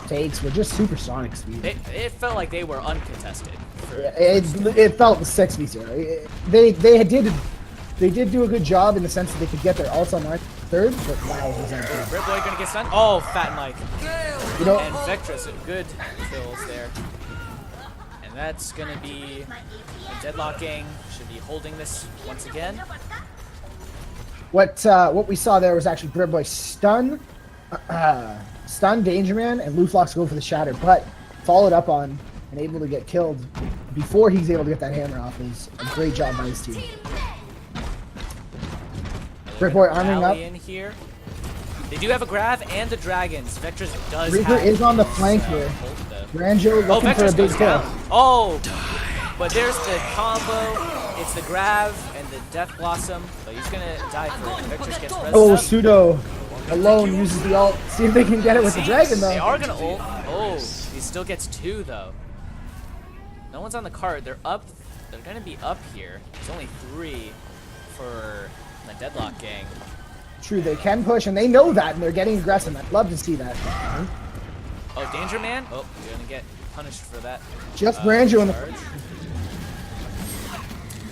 takes were just supersonic speed. It felt like they were uncontested. It felt 6v0. They did do a good job in the sense that they could get their ults on third, but wow, was that good. Britboy gonna get stunned. Oh, Fat Mike. You know, and Vectress, good kills there. And that's gonna be Deadlock gang. Should be holding this once again. What we saw there was actually Britboy stun Danger Man, and Luflox go for the shatter, but followed up on and able to get killed before he's able to get that hammer off is a great job by his team. Britboy arming up. In here. They do have a Grav and the Dragons. Vectress does Reaper is on the flank here. Ranjo looking for a big kill. Oh, but there's the combo. It's the Grav and the Death Blossom, but he's gonna die for it. Vectress gets res Oh, up. Pseudo alone uses the ult. See if they can get it with the dragon though. They are gonna ult. Oh, he still gets 2 though. No one's on the cart. They're up. They're gonna be up here. There's only 3 for the Deadlock gang. True, they can push, and they know that, and they're getting aggressive. I'd love to see that. Oh, Danger Man. Oh, you're gonna get punished for that. Just Ranjo in the.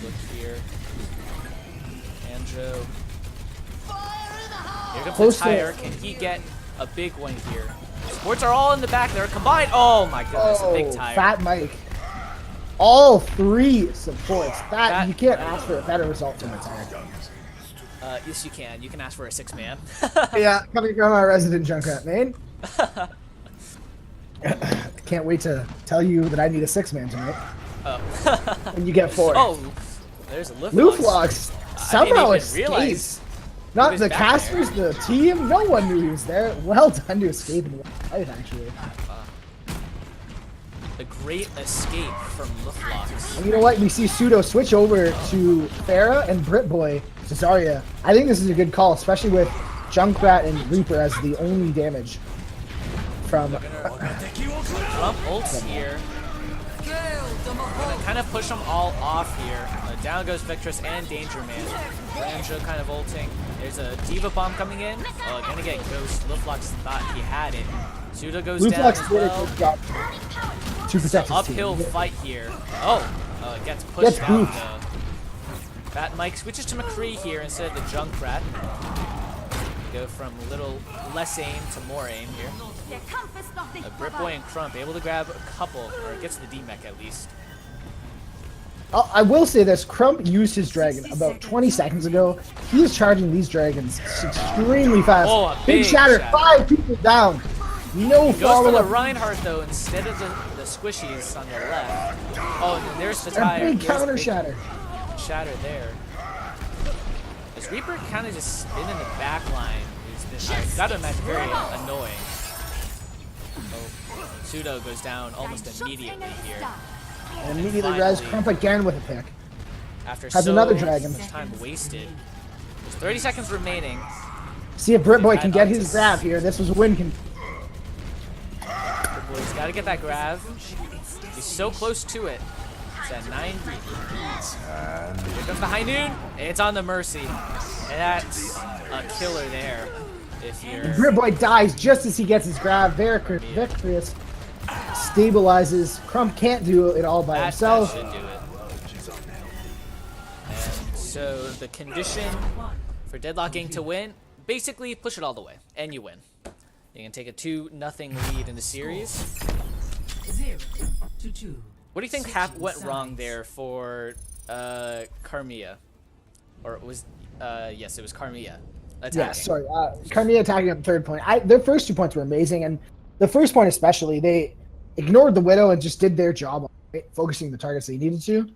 Look here. Anjo. Here comes the tire. Can he get a big one here? Sports are all in the back. They're combined. Oh my goodness, a big tire. Fat Mike. All 3 supports. That you can't ask for a better result from a tire. Yes, you can. You can ask for a 6-man. Yeah, coming from our resident Junkrat main. Can't wait to tell you that I need a 6-man tonight. Oh. When you get 4. Oh, there's a Luflox somehow escapes. Not the casters, the team. No one knew he was there. Well done to escape in life, actually. A great escape from Luflox. And you know what? We see Pseudo switch over to Pharah and Britboy to Zarya. I think this is a good call, especially with Junkrat and Reaper as the only damage from. Trump ults here. Gonna kind of push them all off here. Down goes Vectress and Danger Man. Ranjo kind of ulting. There's a Diva Bomb coming in. Gonna get Ghost. Luflox thought he had it. Pseudo goes down as well. To protect his uphill team. fight here. It gets pushed out though. Fat Mike switches to McCree here instead of the Junkrat. Go from a little less aim to more aim here. Britboy and Crump able to grab a couple, or gets the D-Mech at least. I will say this, Crump used his dragon about 20 seconds ago. He is charging these dragons extremely fast. Oh, a big shatter, 5 people down. No Goes for follow-up. the Reinhardt though instead of the squishies on the left. Oh, and there's the tire. Big counter shatter. Shatter there. This Reaper kind of just been in the back line. I've got to imagine very annoying. Oh, Pseudo goes down almost immediately here. And immediately res Crump again with a pick. After Has another dragon. Time wasted. There's 30 seconds remaining. See if Britboy can get his grab here. This was a win. Britboy's got to get that grab. He's so close to it. He's that 90. Here comes the high noon. It's on the Mercy. And that's a killer there. If you're... Britboy dies just as he gets his grab. Victorious stabilizes. Crump can't do it all by himself. That should do it. And so the condition for Deadlocking to win, basically push it all the way, and you win. You can take a 2-0 lead in the series. 0-2. What do you think went wrong there for Karmia? Or it was, yes, it was Karmia attacking. Yeah, sorry. Karmia attacking at the third point. Their first 2 points were amazing, and the first point especially, they ignored the Widow and just did their job, focusing the targets they needed to.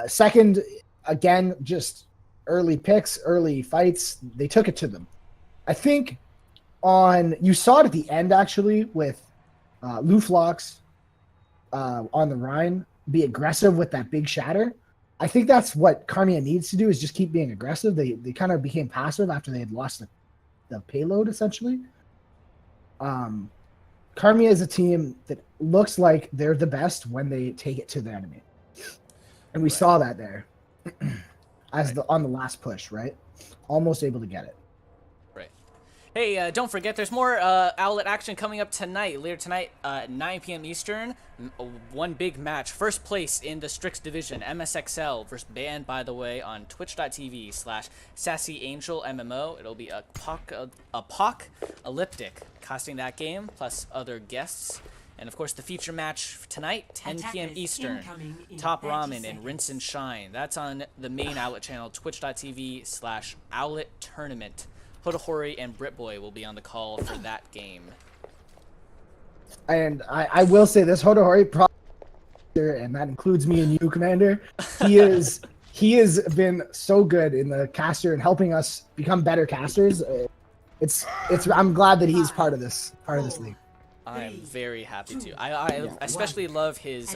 Second, again, just early picks, early fights. They took it to them. I think you saw it at the end, actually, with Luflox on the Rhine be aggressive with that big shatter. I think that's what Karmia needs to do, is just keep being aggressive. They kind of became passive after they had lost the payload, essentially. Karmia is a team that looks like they're the best when they take it to the enemy. And we saw that there on the last push, right? Almost able to get it. Right. Hey, don't forget, there's more Owlet action coming up tonight. Later tonight, 9 p.m. Eastern. One big match. First place in the Strix division, MSXL versus Band, by the way, on twitch.tv/SassyAngelMMO. It'll be Apocalyptic casting that game, plus other guests. And of course, the feature match tonight, 10 p.m. Eastern. Top Ramen and Rinse and Shine. That's on the main Owlet channel, twitch.tv/Owlet Tournament. HodaHori and Britboy will be on the call for that game. And I will say this, HodaHori, and that includes me and you, Commander. He has been so good in the caster and helping us become better casters. I'm glad that he's part of this league. I am very happy to. I especially love his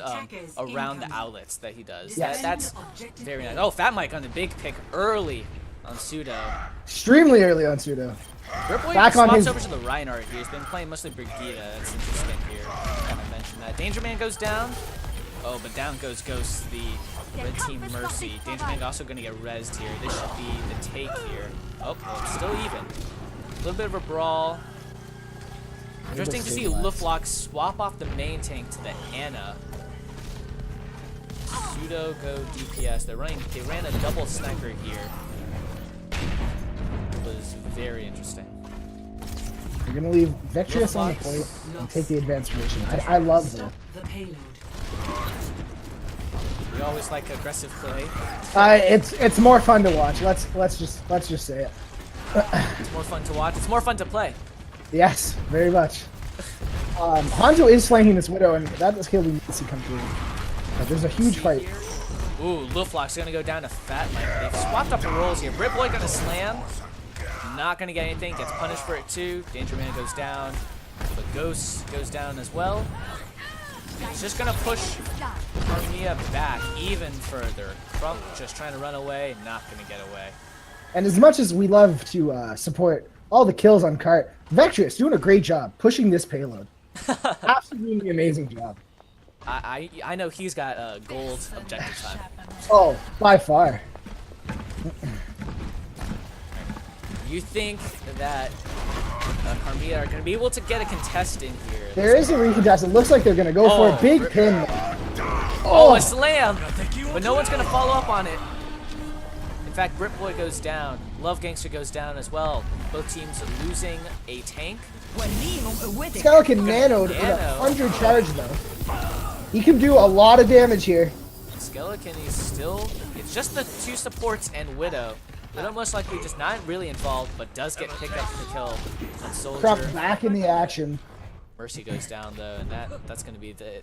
around the outlets that he does. Yes. That's very nice. Oh, Fat Mike on the big pick early on Pseudo. Extremely early on Pseudo. Ripboy Back on swaps his... over to the Reinhardt here. He's been playing mostly Brigida. That's interesting here. Kind of mention that. Danger Man goes down. Oh, but down goes Ghost, the red team Mercy. Danger Man also going to get rezzed here. This should be the take here. Oh, well, it's still even. A little bit of a brawl. Interesting to see Luflox swap off the main tank to the Ana. Pseudo go DPS. They ran a double sniper here. It was very interesting. You're gonna leave Victorious on the plate and take the advanced position. I love that. We always like aggressive play. It's more fun to watch. Let's just say it. It's more fun to watch. It's more fun to play. Yes, very much. Hanzo is flanking this Widow, and that is kill we need to see come through. But there's a huge fight. Ooh, Luflox gonna go down to Fat Mike. They've swapped up the roles here. Britboy gonna slam. Not gonna get anything. Gets punished for it too. Danger Man goes down. The Ghost goes down as well. He's just gonna push Karmia back even further. Crump just trying to run away. Not gonna get away. And as much as we love to support all the kills on cart, Vectrius doing a great job pushing this payload. Absolutely amazing job. I know he's got a gold objective time. Oh, by far. You think that Karmia are going to be able to get a contest in here? There is a recontest. It looks like they're going to go for a big pin. Oh, a slam! But no one's going to follow up on it. In fact, Britboy goes down. Love Gangster goes down as well. Both teams are losing a tank. Skeleton nanoed in 100 charge though. He can do a lot of damage here. Skeleton is still... It's just the two supports and Widow. Widow most likely just not really involved, but does get picked up for the kill on Soldier. Crump back in the action. Mercy goes down though, and that's going to be the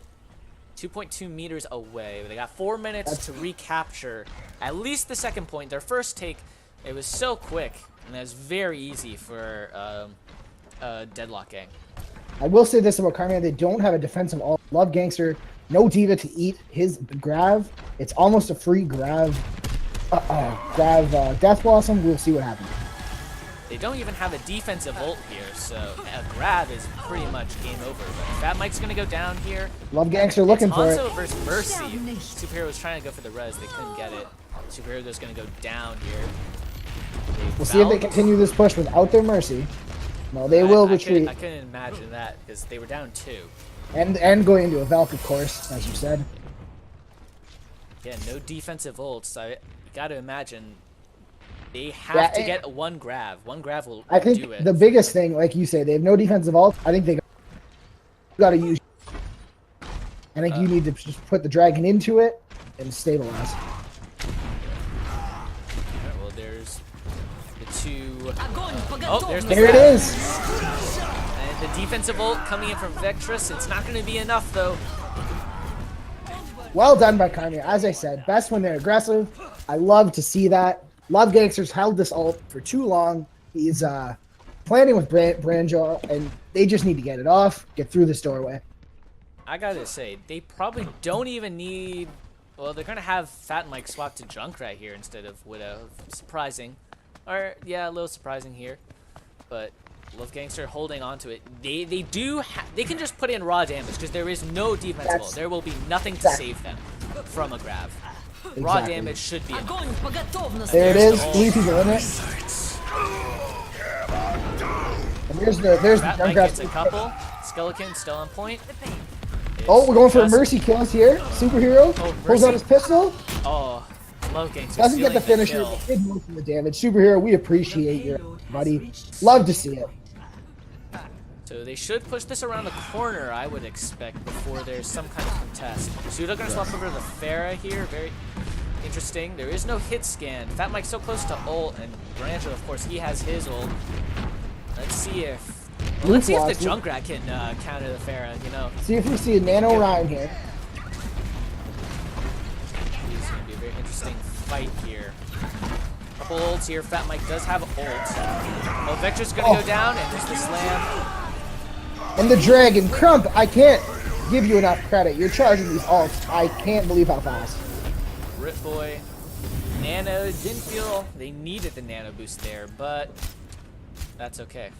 2.2 meters away. They got 4 minutes to recapture at least the second point. Their first take, it was so quick, and it was very easy for Deadlock gang. I will say this about Karmia, they don't have a defensive all. Love Gangster, no Diva to eat his Grav. It's almost a free Grav. Grav Death Blossom. We'll see what happens. They don't even have a defensive ult here, so a grab is pretty much game over. But Fat Mike's gonna go down here. Love Gangster looking for it. Hanzo versus Mercy. Superhero was trying to go for the res, they couldn't get it. Superhero's gonna go down here. We'll see if they continue this push without their Mercy. No, they will retreat. I couldn't imagine that because they were down 2. And going into a Valk, of course, as you said. Yeah, no defensive ults. So you gotta imagine they have to get one grab. One grab will do it. I think the biggest thing, like you say, they have no defensive ult. I think they gotta use. I think you need to just put the dragon into it and stabilize. Alright, well, there's the 2. Oh, there's the There it is. And the defensive ult coming in from Vectress. It's not going to be enough, though. Well done by Karmia. As I said, best when they're aggressive. I love to see that. Love Gangster's held this ult for too long. He's planning with Branjo, and they just need to get it off, get through this doorway. I gotta say, they probably don't even need... Well, they're gonna have Fat Mike swap to Junkrat here instead of Widow. Surprising. Or, yeah, a little surprising here. But Love Gangster holding on to it. They can just put in raw damage because there is no defensive ult. There will be nothing to save them from a grab. Exactly. Raw damage should be enough. There it is. 3 people in it. And there's the Mike gets a Junkrat. couple. Skeleton still on point. Oh, we're going for a Mercy kills here. Superhero pulls out his pistol. Oh, Love Gangster Doesn't get the stealing finisher, kill. but did most of the damage. Superhero, we appreciate you, buddy. Love to see it. So they should push this around the corner, I would expect, before there's some kind of contest. Suda gonna swap over to the Pharah here. Very interesting. There is no hit scan. Fat Mike's so close to ult, and Brancho, of course, he has his ult. Let's see if the Junkrat can counter the Pharah, you know. See if we see a Nano Ryan here. It's gonna be a very interesting fight here. Couple ults here. Fat Mike does have ult. Oh, Vector's gonna go down, and there's the slam. And the Dragon. Crump, I can't give you enough credit. You're charging these ults. I can't believe how fast. Rip Boy. Nano didn't feel they needed the nano boost there, but that's okay.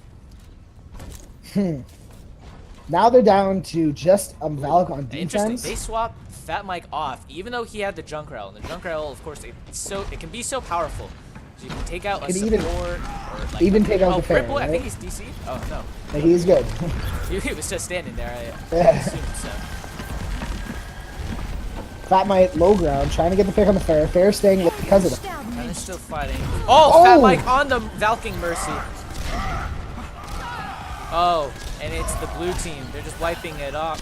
Now they're down to just a Valk on Interesting. defense. They swapped Fat Mike off, even though he had the Junkrat. And the Junkrat, of course, it can be so powerful. So you can take out a support, or like even take out the Rip Pharah, Boy. I right? think he's DC. Oh no, But he's good. he was just standing there. I Yeah. assumed so. Fat Mike low ground, trying to get the pick on the Pharah. Pharah staying low because of that. And they're still fighting. Oh, Fat Mike on the Valking Mercy. Oh, and it's the blue team. They're just wiping it off.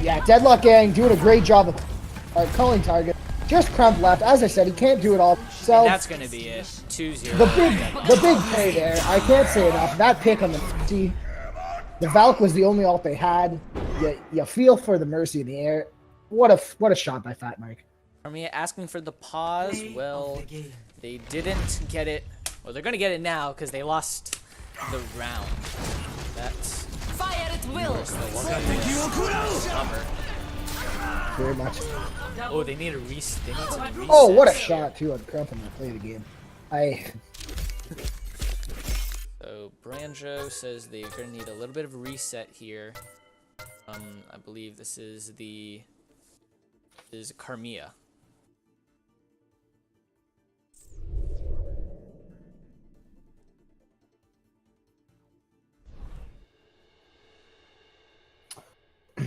Yeah, Deadlock gang doing a great job of calling target. Just Crump left. As I said, he can't do it all himself. And that's gonna be it. 2-0. The big play there. I can't say enough. That pick on the Mercy. The Valk was the only ult they had. You feel for the Mercy in the air. What a shot by Fat Mike. Armia asking for the pause. Well, they didn't get it. Well, they're gonna get it now because they lost the round. That's Fire at will. bummer. Very much. Oh, they need a reset. They need some resets. Oh, what a shot too on Crump in that play of the game. So Branjo says they're gonna need a little bit of a reset here. I believe this is Karmia.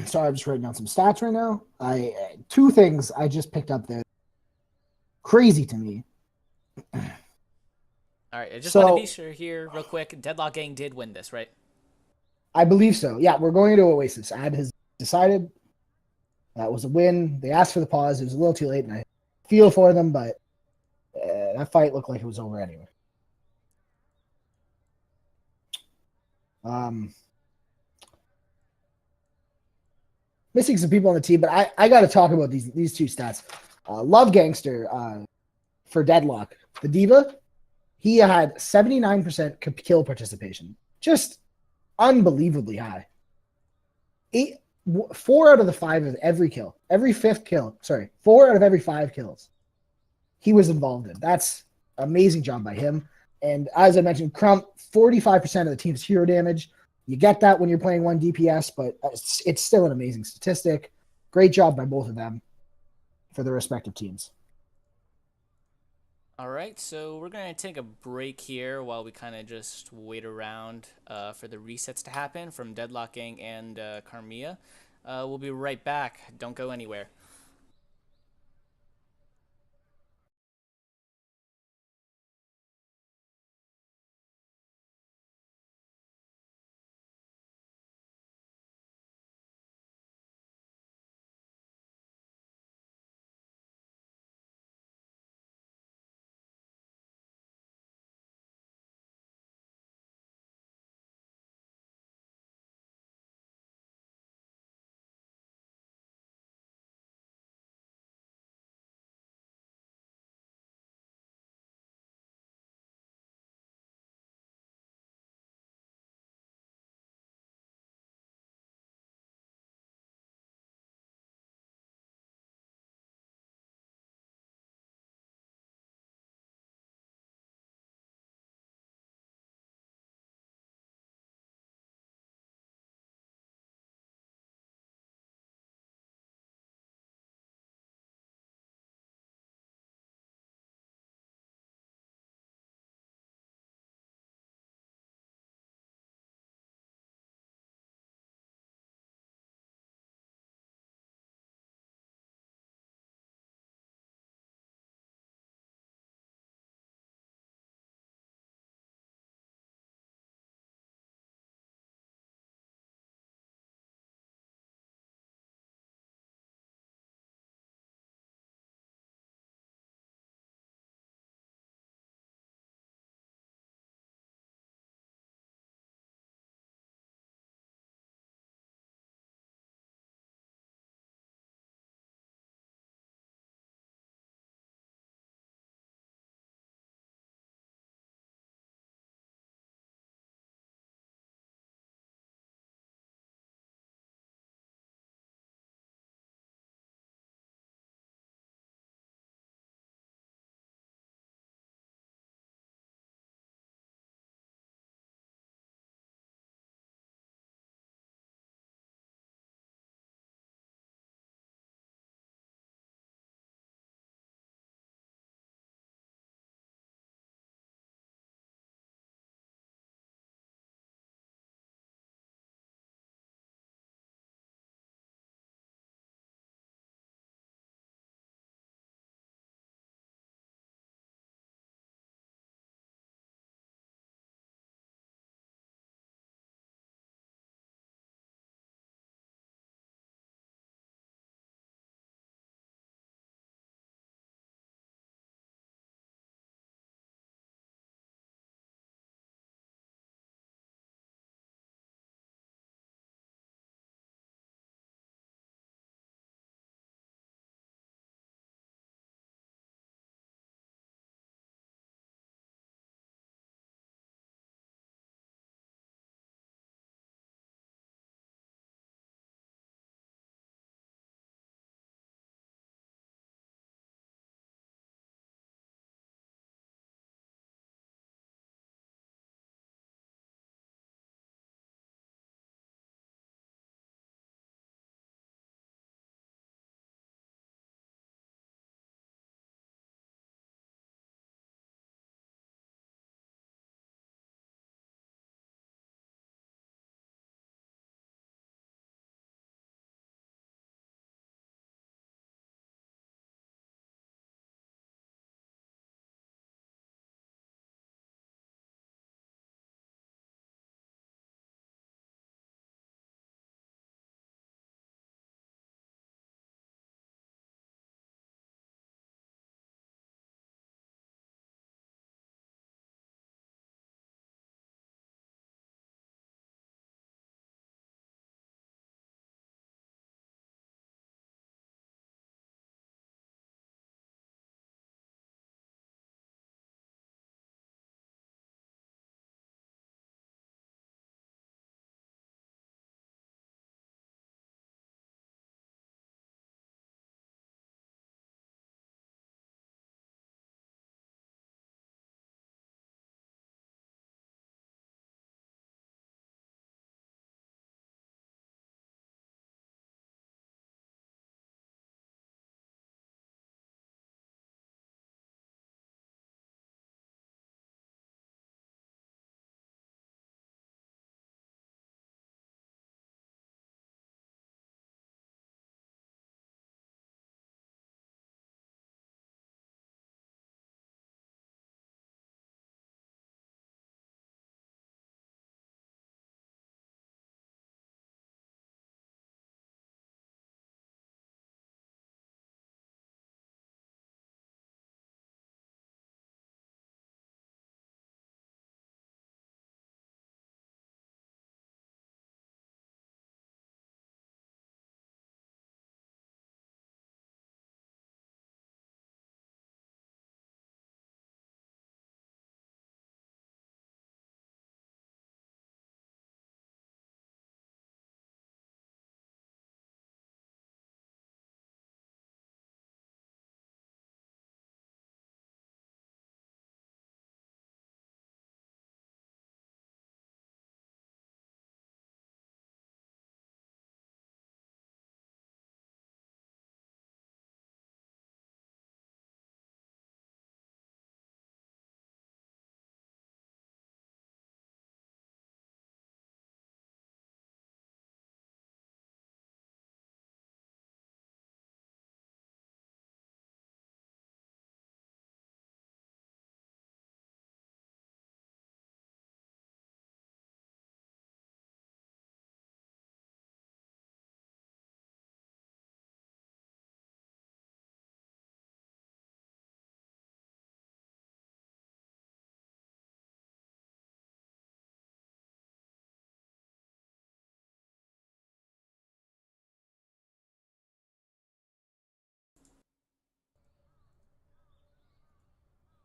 Sorry, I'm just writing down some stats right now. Two things I just picked up there. Crazy to me. All right, I just want to be sure here, real quick. Deadlock Gang did win this, right? I believe so. Yeah, we're going to Oasis. Ad has decided that was a win. They asked for the pause. It was a little too late, and I feel for them, but that fight looked like it was over anyway. Missing some people on the team, but I got to talk about these two stats. Love Gangster for Deadlock. The Diva, he had 79% kill participation. Just unbelievably high. 4 out of the 5 of every kill. Every 5th kill. Sorry, 4 out of every 5 kills he was involved in. That's amazing job by him. And as I mentioned, Crump, 45% of the team's hero damage. You get that when you're playing 1 DPS, but it's still an amazing statistic. Great job by both of them for their respective teams. All right, so we're going to take a break here while we kind of just wait around for the resets to happen from Deadlock Gang and Karmia. We'll be right back. Don't go anywhere.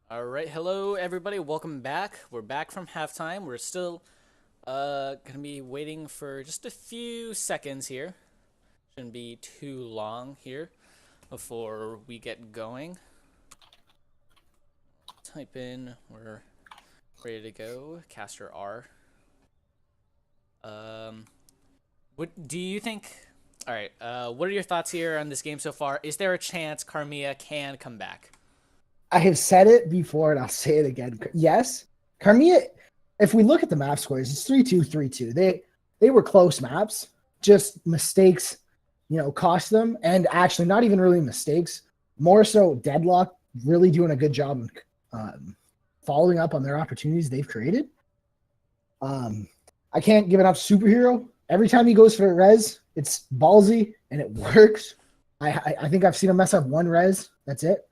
All right, hello everybody. Welcome back. We're back from halftime. We're still gonna be waiting for just a few seconds here. Shouldn't be too long here before we get going. Type in. We're ready to go. Caster R. What do you think? All right. What are your thoughts here on this game so far? Is there a chance Karmia can come back? I have said it before and I'll say it again. Yes, Carmia, if we look at the map scores, it's 3-2, 3-2. They were close maps, just mistakes, cost them. And actually not even really mistakes, more so Deadlock really doing a good job following up on their opportunities they've created. I can't give enough Superhero. Every time he goes for a res, it's ballsy and it works. I think I've seen him mess up one res. That's it.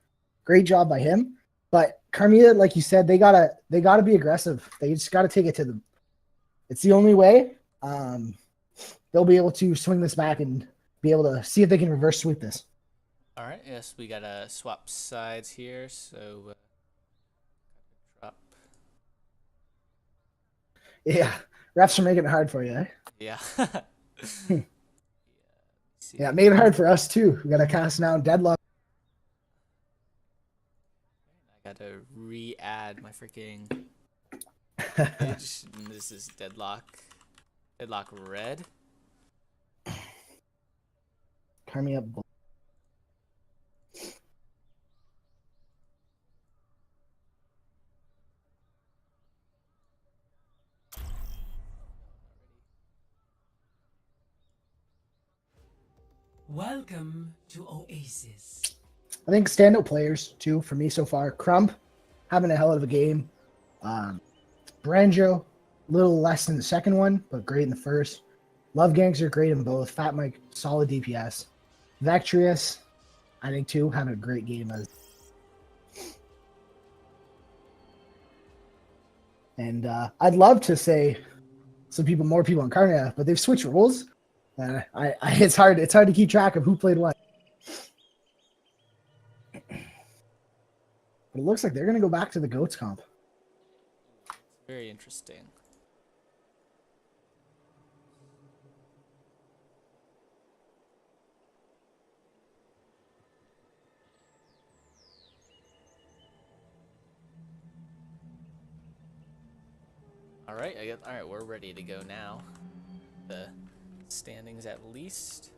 Great job by him. But Carmia, like you said, they gotta be aggressive. They just gotta take it to them. It's the only way. They'll be able to swing this back and be able to see if they can reverse sweep this. All right. Yes, we gotta swap sides here. So drop. Yeah, refs are making it hard for you. Eh? Yeah. Yeah, made it hard for us too. We gotta cast now Deadlock. Gotta re-add my freaking page. This is Deadlock. Deadlock red. Carmia. Welcome to Oasis. I think standout players too for me so far. Crump having a hell of a game. Branjo, a little less in the second one, but great in the first. Love Gangster, great in both. Fat Mike, solid DPS. Vectrius, I think too, having a great game as. And I'd love to say more people on Karnia, but they've switched roles. It's hard to keep track of who played what. But it looks like they're going to go back to the GOATS comp. Very interesting. All right, we're ready to go now. The standings at least.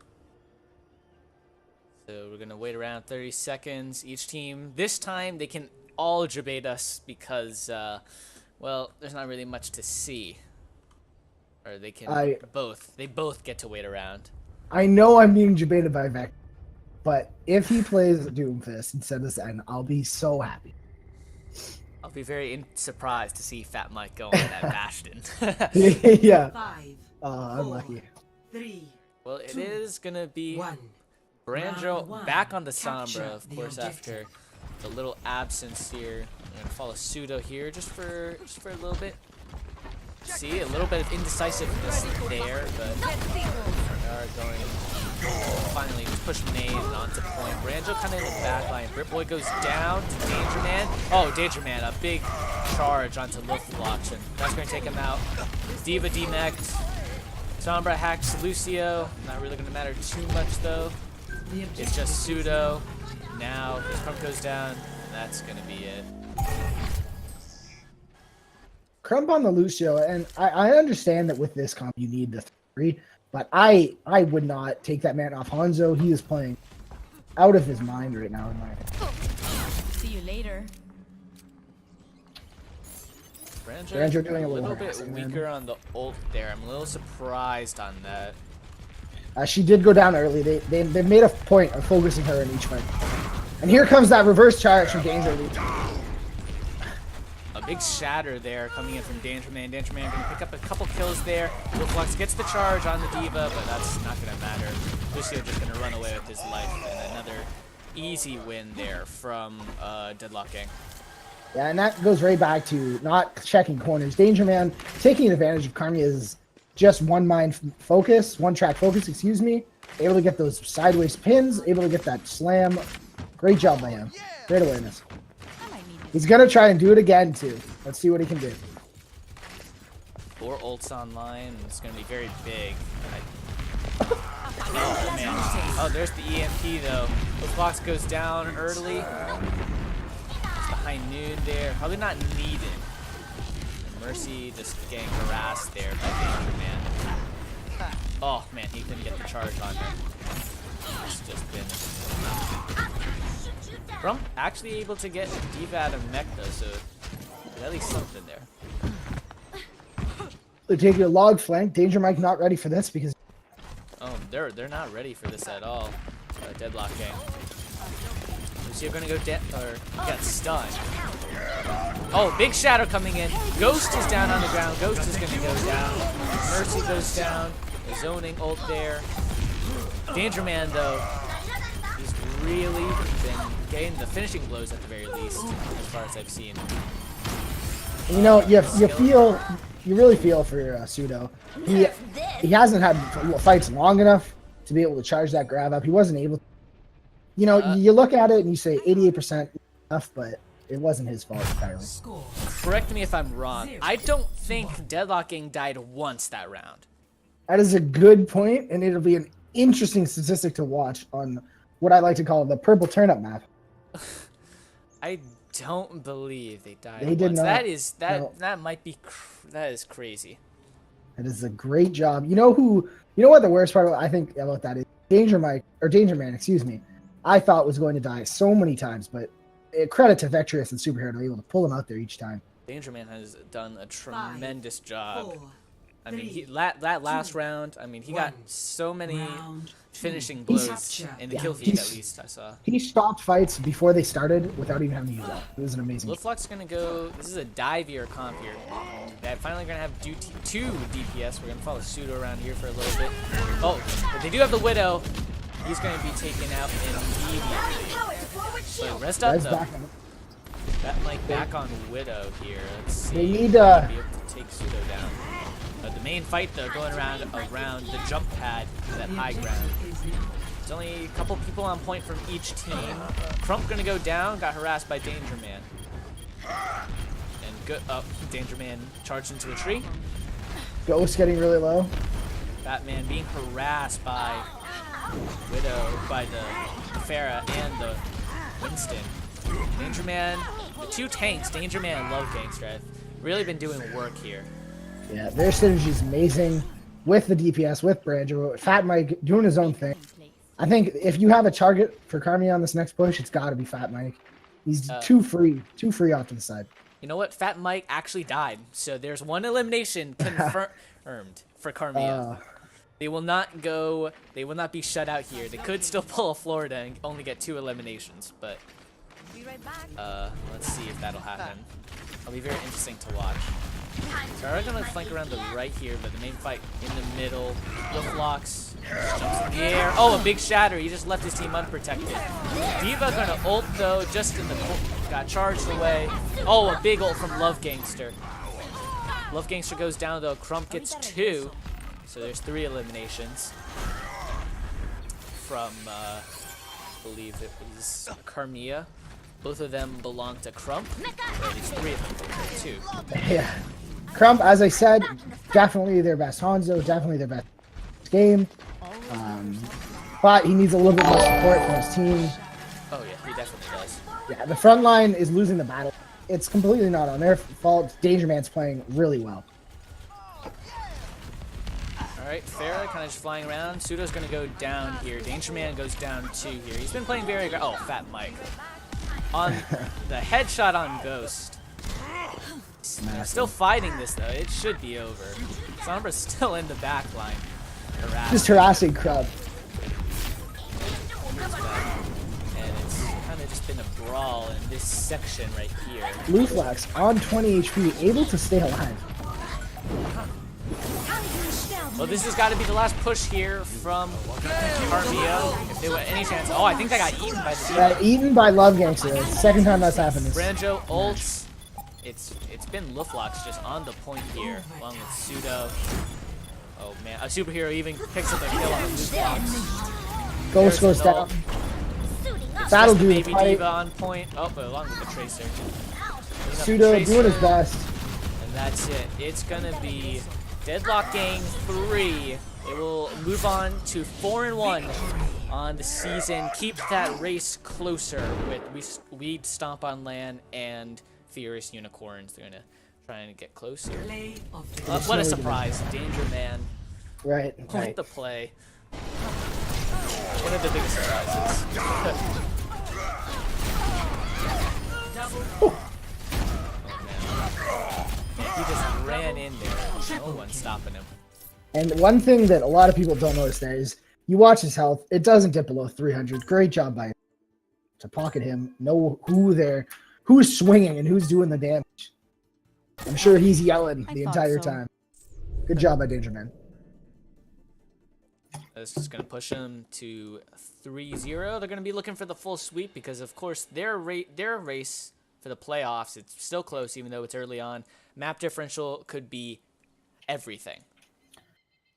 So we're going to wait around 30 seconds. Each team, this time, they can all debate us because, well, there's not really much to see. Or they can both. They both get to wait around. I know I'm being debated by Vec, but if he plays Doomfist instead of Zen, I'll be so happy. I'll be very surprised to see Fat Mike go on that Bastion. Yeah. 5, unlucky. 3, Well, it is going to be 1. Branjo back on the Sombra, Capture of the course, after objective. the little absence here. I'm going to follow Pseudo here just for a little bit. See, a little bit of indecisiveness there, but we are going to finally push nade onto point. Branjo kind of in the back line. Britboy goes down to Danger Man. Oh, Danger Man, a big charge onto Luflox, and that's going to take him out. Diva demeched. Sombra hacks Lucio. Not really going to matter too much, though. It's just Pseudo. Now his pump goes down, and that's going to be it. Crump on the Lucio, and I understand that with this comp you need the 3, but I would not take that man off Hanzo. He is playing out of his mind right now in my opinion. See you later. Branjo doing a little bit weaker on the ult there. I'm a little surprised on that. She did go down early. They made a point of focusing her in each fight. And here comes that reverse charge from Danger. A big shatter there coming in from Danger Man. Danger Man going to pick up a couple kills there. Luflox gets the charge on the Diva, but that's not going to matter. Lucio just going to run away with his life, and another easy win there from Deadlock Gang. Yeah, and that goes right back to not checking corners. Danger Man taking advantage of Karmia's just one track focus, excuse me. Able to get those sideways pins, able to get that slam. Great job by him. Great awareness. I might need He's gonna try and do it again too. Let's see what he can do. 4 ults online. It's gonna be very big. Oh man. Oh, there's the EMP though. The box goes down early. Behind noon there. Probably not needed. Mercy just getting harassed there by Danger Man. Oh man, he couldn't get the charge on her. It's just been. Crump actually able to get D.Va out of mech though, so there's at least something there. They're taking a log flank. Danger Mike not ready for this because. Oh, they're not ready for this at all. Deadlock gang. Lucio gonna go dead or get stunned. Oh, big shadow coming in. Ghost is down on the ground. Ghost is gonna go down. Mercy goes down. The zoning ult there. Danger Man though, he's really been getting the finishing blows at the very least, as far as I've seen. You know, you really feel for Pseudo. He hasn't had fights long enough to be able to charge that grab up. He wasn't able to. You know, you look at it and you say 88% enough, but it wasn't his fault entirely. Correct me if I'm wrong. I don't think Deadlocking died once that round. That is a good point, and it'll be an interesting statistic to watch on what I like to call the purple turnip map. I don't believe they died. They did once. not. That might be that is crazy. That is a great job. You know what the worst part I think about that is Danger Man, excuse me. I thought was going to die so many times, but credit to Vectrius and Superhero to be able to pull him out there each time. Danger Man has done a tremendous job. 4, I mean, 3, that last round, I mean, he got so many finishing blows in the kill feed, at least I saw. He stopped fights before they started without even having to use that. It was an amazing. Liftlock's gonna go. This is a divier comp here. They're finally gonna have 2 DPS. We're gonna follow Pseudo around here for a little bit. Oh, but they do have the Widow. He's gonna be taken out immediately. So rest up though. That mic back on Widow here. Let's see. They need Be able to take Pseudo down. The main fight though, going around the jump pad, that high ground. There's only a couple people on point from each team. Crump gonna go down, got harassed by Danger Man. And Danger Man charged into a tree. Ghost getting really low. Batman being harassed by Widow, by the Pharah and the Winston. Danger Man, the 2 tanks, Danger Man and Love Gangster, have really been doing work here. Yeah, their synergy is amazing with the DPS, with Branjo, Fat Mike doing his own thing. I think if you have a target for Carmi on this next push, it's got to be Fat Mike. He's too free off to the side. You know what? Fat Mike actually died, so there's 1 elimination confirmed for Carmia. They will not be shut out here. They could still pull a Florida and only get 2 eliminations, but let's see if that'll happen. It'll be very interesting to watch. So we're gonna flank around the right here, but the main fight in the middle. Locks, jumps in the air. Oh, a big shatter. He just left his team unprotected. D.Va gonna ult though, just in the got charged away. Oh, a big ult from Love Gangster. Love Gangster goes down though. Crump gets 2, so there's 3 eliminations from I believe it was Carmia. Both of them belong to Crump. Or at least 3 of them belong to 2. Yeah. Crump, as I said, definitely their best Hanzo, definitely their best game. But he needs a little bit more support from his team. Oh yeah, he definitely does. Yeah, the front line is losing the battle. It's completely not on their fault. Danger Man's playing really well. Alright, Pharah kind of just flying around. Pseudo's going to go down here. Danger Man goes down 2 here. He's been playing very aggressive. Oh, Fat Mike. On the headshot on Ghost. Still fighting this though. It should be over. Sombra's still in the back line. Just harassing Crump. And it's kind of just been a brawl in this section right here. Luflax on 20 HP, able to stay alive. Well, this has got to be the last push here from Carmia. If they were any chance. Oh, I think they got eaten by the eaten by Love Gangster. It's the second time that's happened. Branjo ults. It's been Luflax just on the point here, along with Pseudo. Oh man, a superhero even picks up a kill on Luflax. Ghost goes down. That'll do Baby D.Va on point. Oh, but along with the Tracer. Pseudo doing his best. And that's it. It's gonna be Deadlock Gang 3. It will move on to 4-1 on the season. Keep that race closer with Weed Stomp on Land and Furious Unicorns. They're gonna try and get closer. Play of the What a surprise. Danger Man Right. with the play. One of the biggest surprises. He just ran in there. No one's stopping him. And one thing that a lot of people don't notice there is you watch his health, it doesn't dip below 300. Great job by him to pocket him, know who's swinging and who's doing the damage. I'm sure he's yelling the entire time. Good job by Danger Man. This is going to push them to 3-0. They're going to be looking for the full sweep because, of course, their race for the playoffs, it's still close even though it's early on. Map differential could be everything.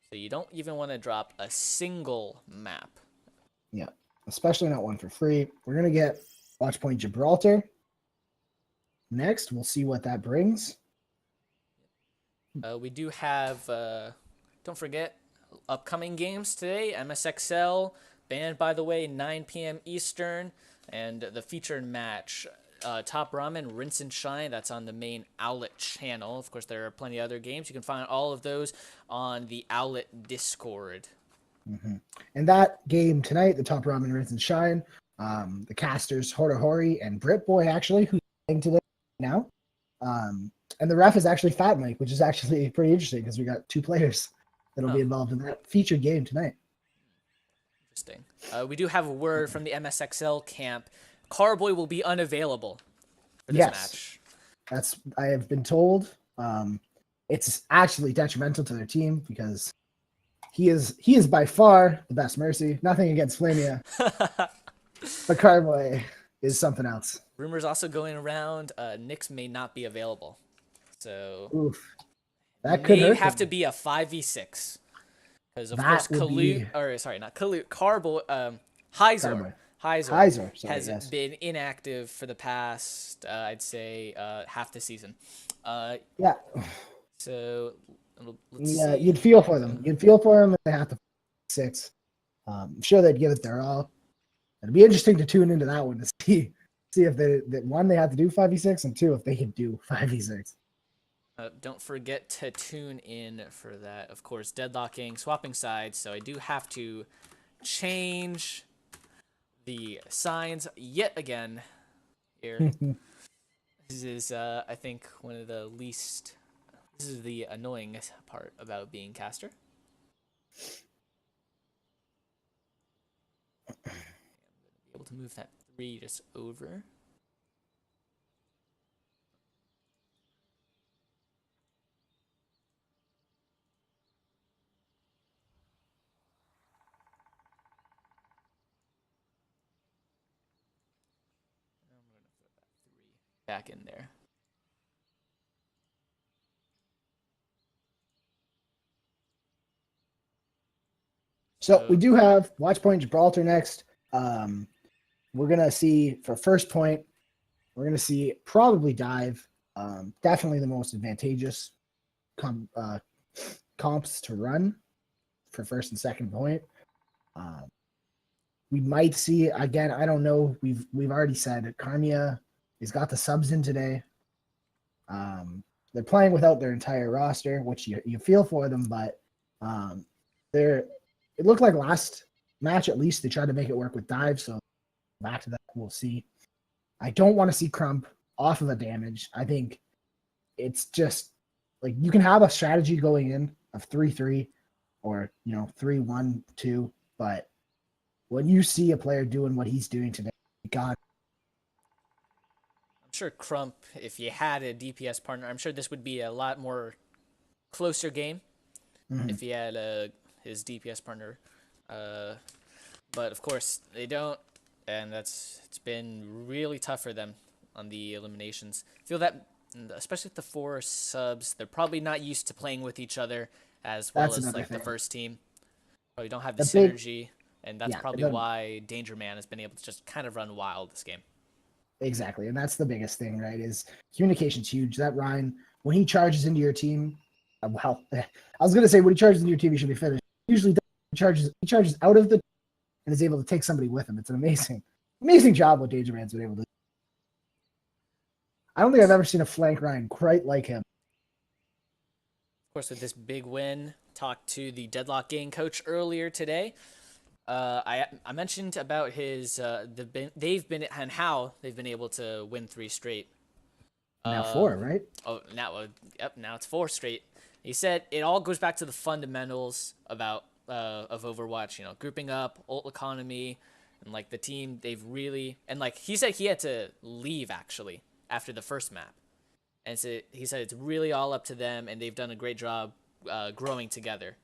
So you don't even want to drop a single map. Yeah, especially not one for free. We're going to get Watchpoint Gibraltar. Next, we'll see what that brings. We do have, don't forget, upcoming games today. MSXL, banned by the way, 9 p.m. Eastern, and the featured match, Top Ramen, Rinse and Shine. That's on the main Owlet channel. Of course, there are plenty of other games. You can find all of those on the Owlet Discord. Mm-hmm. And that game tonight, the Top Ramen, Rinse and Shine, the casters Hori and Brit Boy actually, who's playing today now. And the ref is actually Fat Mike, which is actually pretty interesting because we got 2 players that'll be involved in that featured game tonight. Interesting. We do have a word from the MSXL camp. Carboy will be unavailable for this match. That's I have been told. It's actually detrimental to their team because he is by far the best Mercy. Nothing against Flamia, but Carboy is something else. Rumors also going around. Nyx may not be available, so oof, that could hurt have him. to be a 5v6 because of course Kalut, or sorry, not Kalut, Carboy, Hyzor has been inactive for the past, I'd say, half the season. Yeah. So let's yeah, see. you'd feel for them. You'd feel for them if they have to 6. I'm sure they'd give it their all. It'd be interesting to tune into that one to see if they have to do 5v6, and 2 if they could do 5v6. Don't forget to tune in for that. Of course, deadlocking, swapping sides. So I do have to change the signs yet again here. This is, I think, one of the least. This is the annoying part about being caster. I'm gonna be able to move that 3 just over. Back in there. So we do have Watchpoint Gibraltar next. We're going to see for first point, we're going to see probably Dive. Definitely the most advantageous comps to run for first and second point. We might see, again, I don't know. We've already said Karmia has got the subs in today. They're playing without their entire roster, which you feel for them, but it looked like last match, at least, they tried to make it work with Dive, so back to that, we'll see. I don't want to see Crump off of a damage. I think it's just, like, you can have a strategy going in of 3-3 or, 3-1-2, but when you see a player doing what he's doing today, God. I'm sure Crump, if you had a DPS partner, I'm sure this would be a lot more closer game if he had his DPS partner. But of course they don't, and it's been really tough for them on the eliminations. I feel that, especially with the 4 subs, they're probably not used to playing with each other as well as like the first team. Probably don't have the synergy, and that's probably why Danger Man has been able to just kind of run wild this game. Exactly, and that's the biggest thing, right? Is communication's huge. That Ryan, when he charges into your team, well, I was gonna say when he charges into your team, he should be finished. Usually, he charges out of the and is able to take somebody with him. It's an amazing job what Danger Man's been able to do. I don't think I've ever seen a flank Ryan quite like him. Of course, with this big win, talked to the Deadlock gang coach earlier today. I mentioned about his they've been and how they've been able to win 3 straight. Now 4, right? Oh, now it's 4 straight. He said it all goes back to the fundamentals about of Overwatch. You know, grouping up, ult economy, and like the team. They've really and like he said he had to leave actually after the first map, and so he said it's really all up to them, and they've done a great job growing together.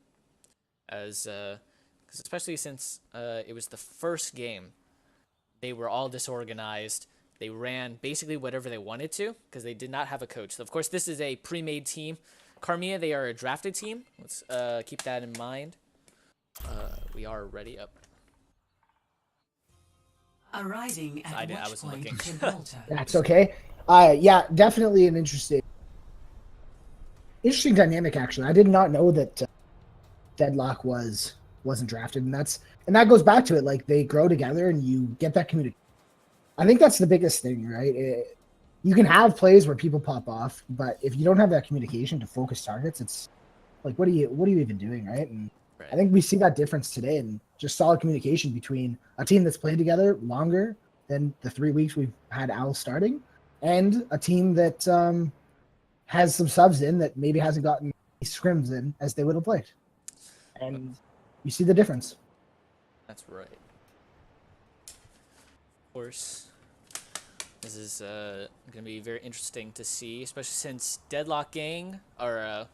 As because especially since it was the first game, they were all disorganized. They ran basically whatever they wanted to because they did not have a coach. So of course, this is a pre-made team. Karmia, they are a drafted team. Let's keep that in mind. We are ready up. Arriving at I wasn't point looking. Gibraltar. That's okay. Yeah, definitely an interesting dynamic. Actually, I did not know that Deadlock wasn't drafted, and that goes back to it. Like they grow together, and you get that community. I think that's the biggest thing, right? You can have plays where people pop off, but if you don't have that communication to focus targets, it's like what are you even doing, right? And Right. I think we see that difference today, and just solid communication between a team that's played together longer than the 3 weeks we've had Owl starting, and a team that has some subs in that maybe hasn't gotten scrims in as they would have played, and you see the difference. That's right. Of course, this is going to be very interesting to see, especially since Deadlock Gang, or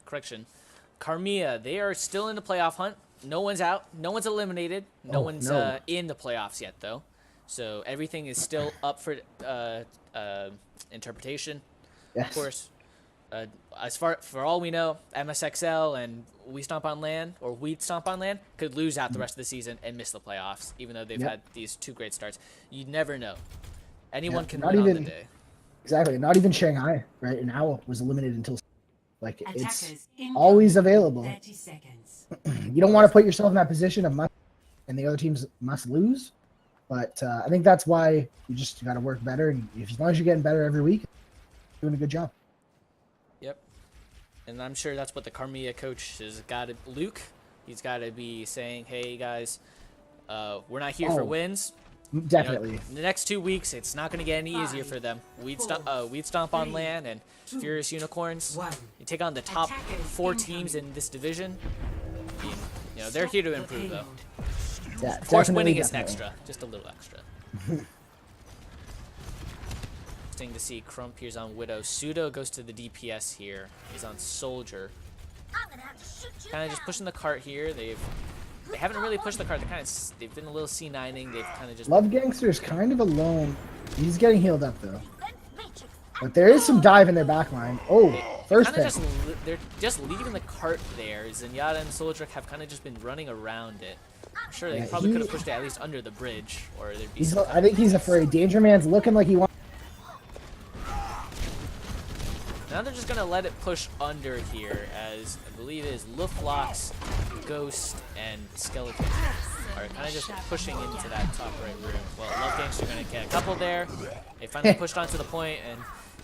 Karmia, they are still in the playoff hunt. No one's out. No one's eliminated. No one's in the playoffs yet, though. So everything is still up for interpretation. Yes. Of course, for all we know, MSXL and We Stomp on Land or We Stomp on Land could lose out the rest of the season and miss the playoffs, even though they've had these 2 great starts. You never know. Anyone can win on the day. Exactly. Not even Shanghai, right? And Owl was eliminated until like it's Attackers in always available. 30 seconds. You don't want to put yourself in that position of must, and the other teams must lose. But I think that's why you just got to work better, and as long as you're getting better every week, you're doing a good job. Yep. And I'm sure that's what the Karmia coach has got to, Luke, he's got to be saying, hey, guys, we're not here for wins. Definitely. You know, in the next 2 weeks, it's not going to get any easier for them. We'd Stomp on Land and Furious Unicorns. You take on the top 4 teams in this division. You know, they're here to improve, though. Yeah, Of course, winning is extra. Just a little extra. Interesting to see Crump here's on Widow. Pseudo goes to the DPS here. He's on Soldier. Kind of just pushing the cart here. They haven't really pushed the cart. They've been a little C9ing. They've kind of just. Love Gangster is kind of alone. He's getting healed up though. But there is some dive in their backline. Oh, first pick. They're just leaving the cart there. Zenyatta and Soldier have kind of just been running around it. I'm sure they probably could have pushed it at least under the bridge, or there'd be. I think he's afraid. Danger Man's looking like he wants. Now they're just gonna let it push under here, as I believe it is Luflox, Ghost, and Skeleton are kind of just pushing into that top right room. Well, Love Gangster are gonna get a couple there. They finally pushed onto the point, and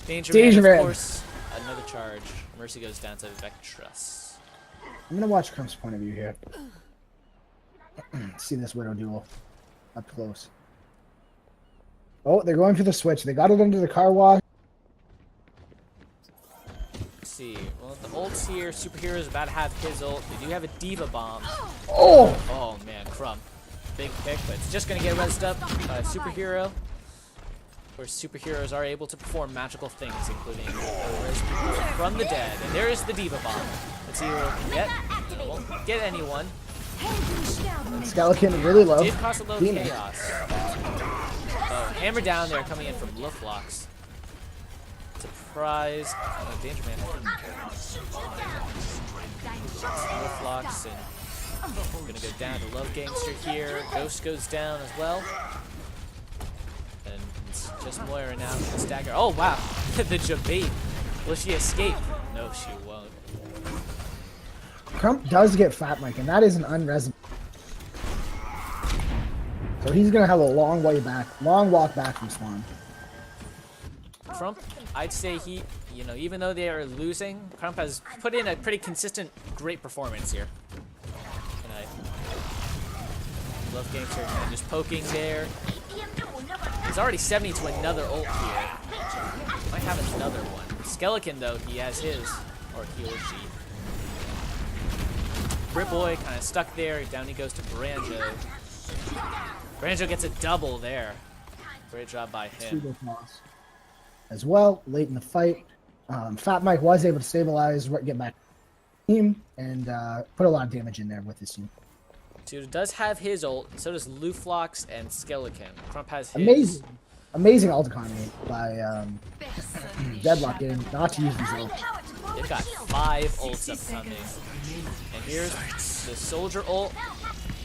Danger Man, of course, another charge. Mercy goes down to Vectress. I'm gonna watch Crump's point of view here. See this Widow duel up close. Oh, they're going for the switch. They got it under the car wash. See, well, the ult's here. Superhero is about to have his ult. They do have a Diva Bomb. Oh man, Crump. Big pick, but it's just going to get rezzed up by Superhero. Of course, superheroes are able to perform magical things, including res people from the dead. And there is the Diva Bomb. Let's see who it can get. It won't get anyone. And Skeleton really low. Did cost a low chaos. Oh, hammer down there coming in from Luflox. Surprise. Oh, Danger Man. Luflox and gonna go down to Love Gangster here. Ghost goes down as well. And just Moira now. Stagger. Oh, wow. The Jabate. Will she escape? No, she won't. Crump does get Fat Mike, and that is an unresolved. So he's going to have a long walk back from Spawn. Crump, I'd say he, even though they are losing, Crump has put in a pretty consistent, great performance here. And I love Gangster kind of just poking there. He's already 70 to another ult here. Might have another one. Skeleton, though, he has his, or he or she. Britboy kind of stuck there. Down he goes to Branjo. Branjo gets a double there. Great job by him. As well, late in the fight, Fat Mike was able to stabilize, get back to the team, and put a lot of damage in there with his team. Dude does have his ult, so does Luflox and Skeleton. Crump has his. Amazing ult economy by Deadlock in not to use his ult. They've got 5 ults upcoming. And here's the soldier ult.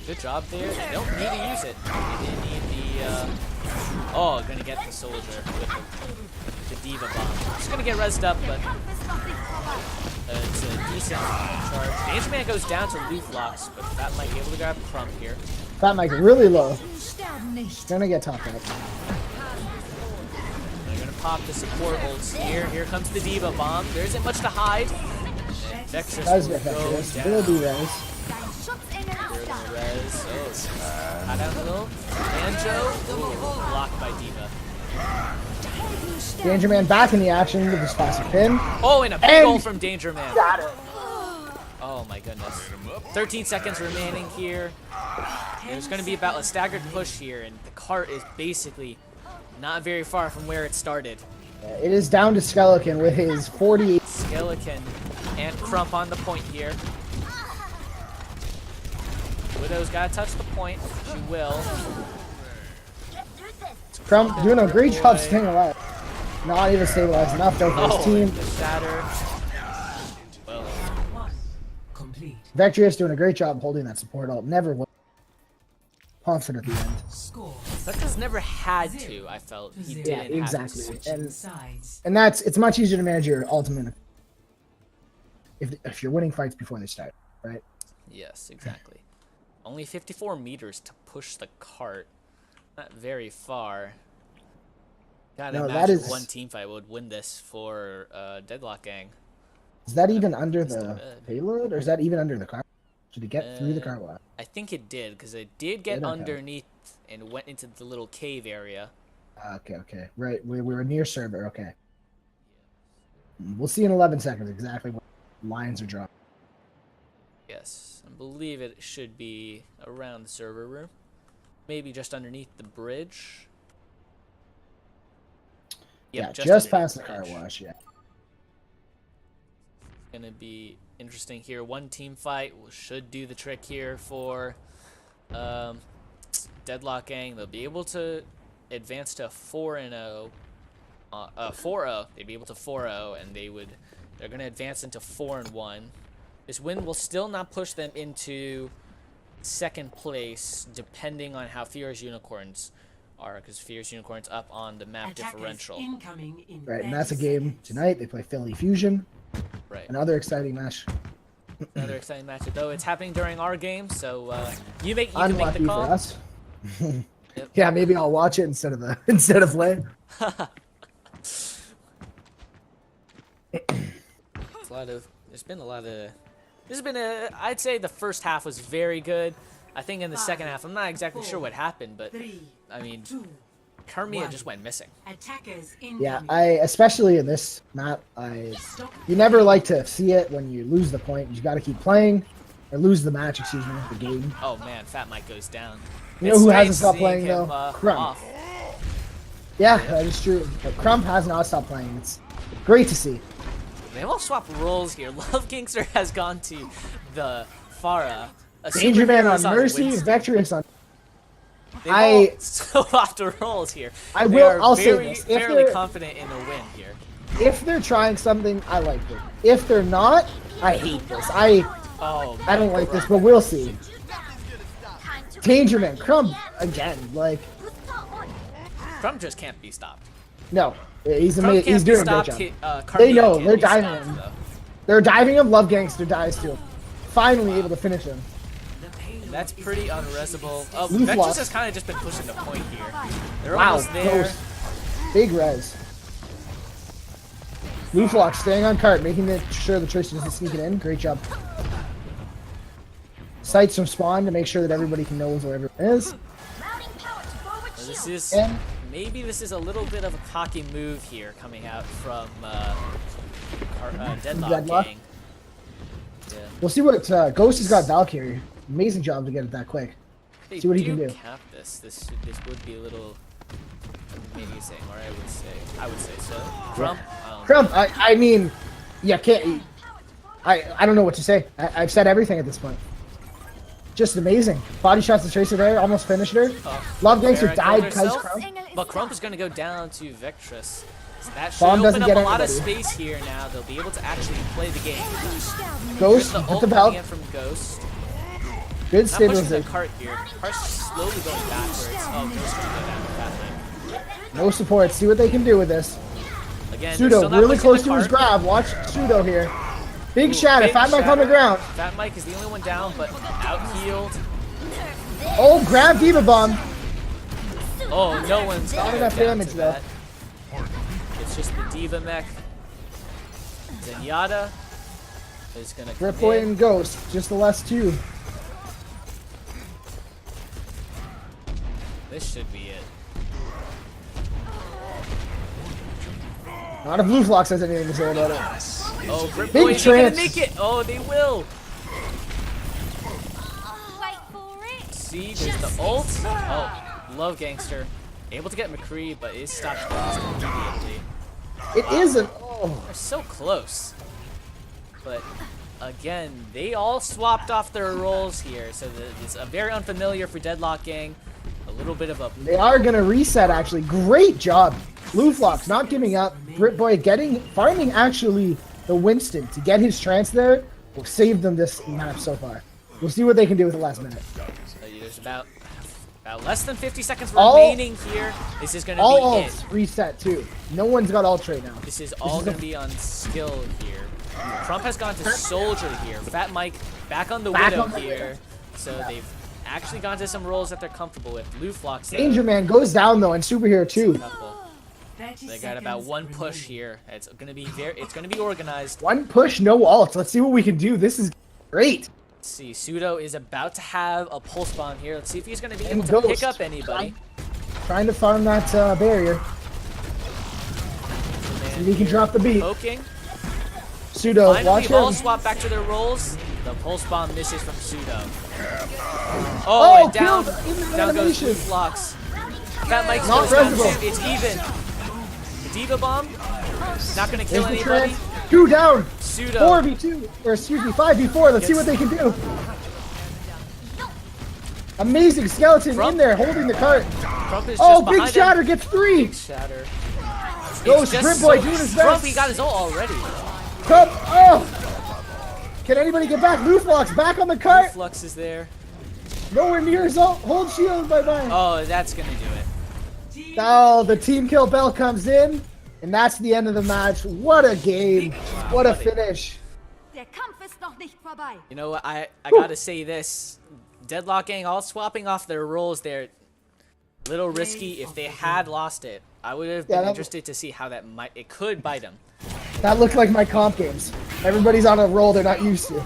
Good job there. They don't need to use it. They didn't need the oh, gonna get the soldier with the D.Va bomb. Just gonna get rezzed up, but it's a decent charge. Danger Man goes down to Luflox, but Fat Mike able to grab Crump here. Fat Mike really low. Gonna get topped up. They're gonna pop the support ults here. Here comes the D.Va bomb. There isn't much to hide. And Vexus Does will get go Vexus. down. Will be res. They're gonna res. Oh, hot out a little. Banjo. Ooh, blocked by D.Va. Danger Man back in the action with his classic pin. Oh, and a big ult from Danger Man. Got it. Oh my goodness. 13 seconds remaining here. There's going to be about a staggered push here, and the cart is basically not very far from where it started. It is down to Skeleton with his 48. Skeleton and Crump on the point here. Widow's got to touch the point. She will. Crump doing a great job staying alive. Not even stabilized enough though for his team. The shatter. Well, Complete. Vectrius doing a great job holding that support ult. Never was confident at the end. Score. Becca's never had to, I felt. He didn't have to exactly. switch. Sides. And it's much easier to manage your ultimate if you're winning fights before they start, right? Yes, exactly. Only 54 meters to push the cart. Not very far. Gotta imagine one team fight would win this for Deadlock Gang. Is that even under the payload, or is that even under the car? Did it get through the car wash? I think it did, because it did get underneath and went into the little cave area. Okay. Right, we were near server, okay. We'll see in 11 seconds exactly what lines are dropped. Yes, I believe it should be around the server room. Maybe just underneath the bridge. Yep, Yeah, just past the bridge. car wash, yeah. Gonna be interesting here. One team fight should do the trick here for Deadlock Gang. They'll be able to advance to 4-0. 4-0. They'd be able to 4-0, and they're gonna advance into 4-1. This win will still not push them into second place, depending on how Fierce Unicorns are, because Fierce Unicorns up on the map differential. Right, and that's a game tonight. They play Philly Fusion. Right. Another exciting match. Another exciting match, though it's happening during our game, so you can make Unlucky the call. for us. Yep. Yeah, maybe I'll watch it instead of playing. I'd say the first half was very good. I think in the second half, I'm not exactly sure what happened, but I mean, Karmia just went missing. Yeah, especially in this map, you never like to see it when you lose the point. You got to keep playing, or lose the match. Excuse me, the game. Oh man, Fat Mike goes down. You know who hasn't stopped playing though? Crump. Yeah, that is true. But Crump has not stopped playing. It's great to see. They all swap roles here. Love Kingster has gone to the Pharah. Danger Man on Mercy, Vectrius on. They all swapped roles here. I'll say this. Fairly confident in the win here. If they're trying something, I like it. If they're not, I hate this. I don't like this, but we'll see. Danger Man, Crump again, like Crump just can't be stopped. No, he's Crump amazing. can't He's be doing a great stopped. job. They know, they're diving diving him. They're diving him. Love Gangster dies too. Finally able to finish him. That's pretty unresable. Oh, Loose Vectress loss. has kind of just been pushing the point here. They're Wow, almost there. close. Big res. Looflock staying on cart, making sure the Tracer isn't sneaking in. Great job. Sights from spawn to make sure that everybody can know where everyone is. This is And maybe this is a little bit of a cocky move here coming out from Deadlock gang. Yeah. we'll see what Ghost has got Valkyrie. Amazing job to get it that quick. They See what he can do. Cap this. This would be a little amazing, or I would say so. Crump. Crump, I mean, yeah, can't. I don't know what to say. I've said everything at this point. Just amazing. Body shots to Tracer there, almost finished her. Love Gangster Farrah died killed because herself, Crump. but Crump is going to go down to Vectress. So that should Bomb open doesn't up get a lot of anybody. space here now. They'll be able to actually play the game. Ghost The with ult the coming belt. in from Ghost. Good Not pushing the stabilization. cart here. Cart's slowly going backwards. Oh, Ghost going to go down with that time. No support. See what they can do with this. Again, they're Pseudo still not really pushing close the to his cart. grab. Watch Pseudo here. Big shatter. Big Fat Mike on the shatter. ground. Fat Mike is the only one down, but out healed. Oh, grab Diva Bomb. Oh, no one's Not going enough down damage, to though. that. It's just the Diva mech. Zenyatta is going to come Ripboy in. and Ghost. Just the last two. This should be it. Not if Looflock has anything to say about it. Oh, Big Ripboy is going to trance. make it. Oh, they will. Wait for it. See, there's the ult. Oh, Love Gangster. Able to get McCree, but is stopped immediately. It isn't. Oh. They're so close. But again, they all swapped off their roles here, so it's a very unfamiliar for Deadlock gang. A little bit of a They are going to reset, actually. Great job. Looflock's not giving up. Britboy farming actually the Winston to get his trance there will save them this map so far. We'll see what they can do with the last minute. there's about less than 50 seconds All- remaining here. This is going to All be it. ults reset too. No one's got ult right now. This is all going to be on skill here. Trump has gone to Soldier here. Fat Mike back on the Back Widow on the here. So they've actually gone to some roles that they're comfortable with. Looflock's Danger Man goes down though, and Superhero too. They got about one push here. It's gonna be organized. One push, no ult. Let's see what we can do. This is great. Let's see, Pseudo is about to have a pulse bomb here. Let's see if he's gonna be And able to Ghost. pick up anybody. Trying to farm that barrier. See if he can drop the beat. Poking. Pseudo, Finally, watch all him. swap back to their roles. The pulse bomb misses from Pseudo. Oh, Oh, and down, killed in the down goes animation. Looflocks. Fat Mike's Not goes down resible. too. It's even. The Diva bomb. Not gonna kill There's the anybody. trance. Two down. Pseudo. 4v2, or excuse me, 5v4. Let's see what they can do. Amazing skeleton in there holding the cart. Trump is Oh, just big behind shatter him. gets 3. Shatter. Ghost, It's just Grimboy doing his Trump, best. he got his ult already. Come, oh! Can anybody get back? Looflock's back on the cart. Flux is there. Nowhere near his ult. Hold shield, bye-bye. Oh, that's gonna do it. Oh, the team kill bell comes in, and that's the end of the match. What a game. What a finish. Der Kampf ist noch nicht vorbei. You know what? I gotta say this. Deadlock gang all swapping off their roles there. Little risky. If they had lost it, I would have been that- interested to see how it could bite them. That looked like my comp games. Everybody's on a roll they're not used to.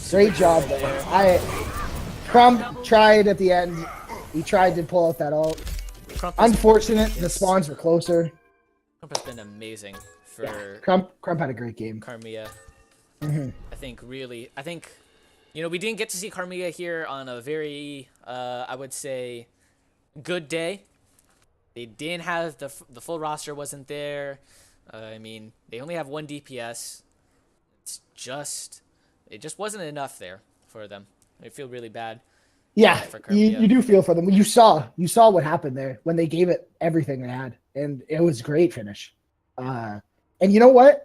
Great job there. Crumb tried at the end. He tried to pull out that ult. Unfortunate, the spawns were closer. Crump has been amazing for Crump had a great game. Carmilla. I think we didn't get to see Carmilla here on a very, I would say, good day. They didn't have the full roster wasn't there. I mean, they only have one DPS. It just wasn't enough there for them. I feel really bad. Yeah, for Carmilla. you do feel for them. You saw what happened there when they gave it everything they had, and it was a great finish. And you know what?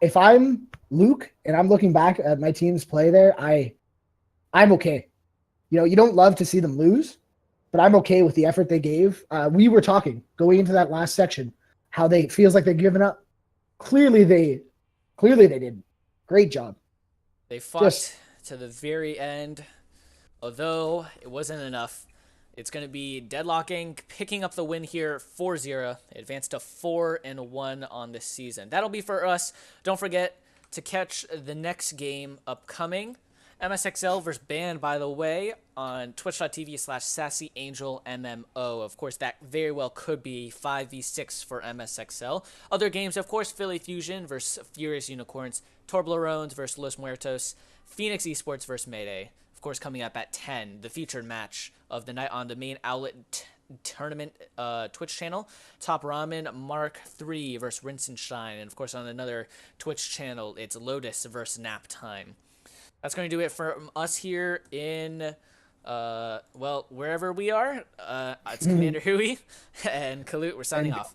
If I'm Luke and I'm looking back at my team's play there, I'm okay. You know, you don't love to see them lose, but I'm okay with the effort they gave. We were talking going into that last section, how they feels like they're giving up. Clearly they did. Great job. They fought to the very end, although it wasn't enough. It's going to be Deadlocking picking up the win here, 4-0. Advanced to 4-1 on this season. That'll be for us. Don't forget to catch the next game upcoming. MSXL versus Band, by the way, on twitch.tv/SassyAngelMMO. Of course, that very well could be 5v6 for MSXL. Other games, of course, Philly Fusion versus Furious Unicorns, Torblerones versus Los Muertos, Phoenix Esports versus Mayday. Of course, coming up at 10, the featured match of the night on the main Owlet tournament Twitch channel. Top Ramen Mark 3 versus Rinse and Shine. And, of course, on another Twitch channel, it's Lotus versus Nap Time. That's going to do it from us here in, well, wherever we are. It's CommanderHuy and Kalut. We're signing off.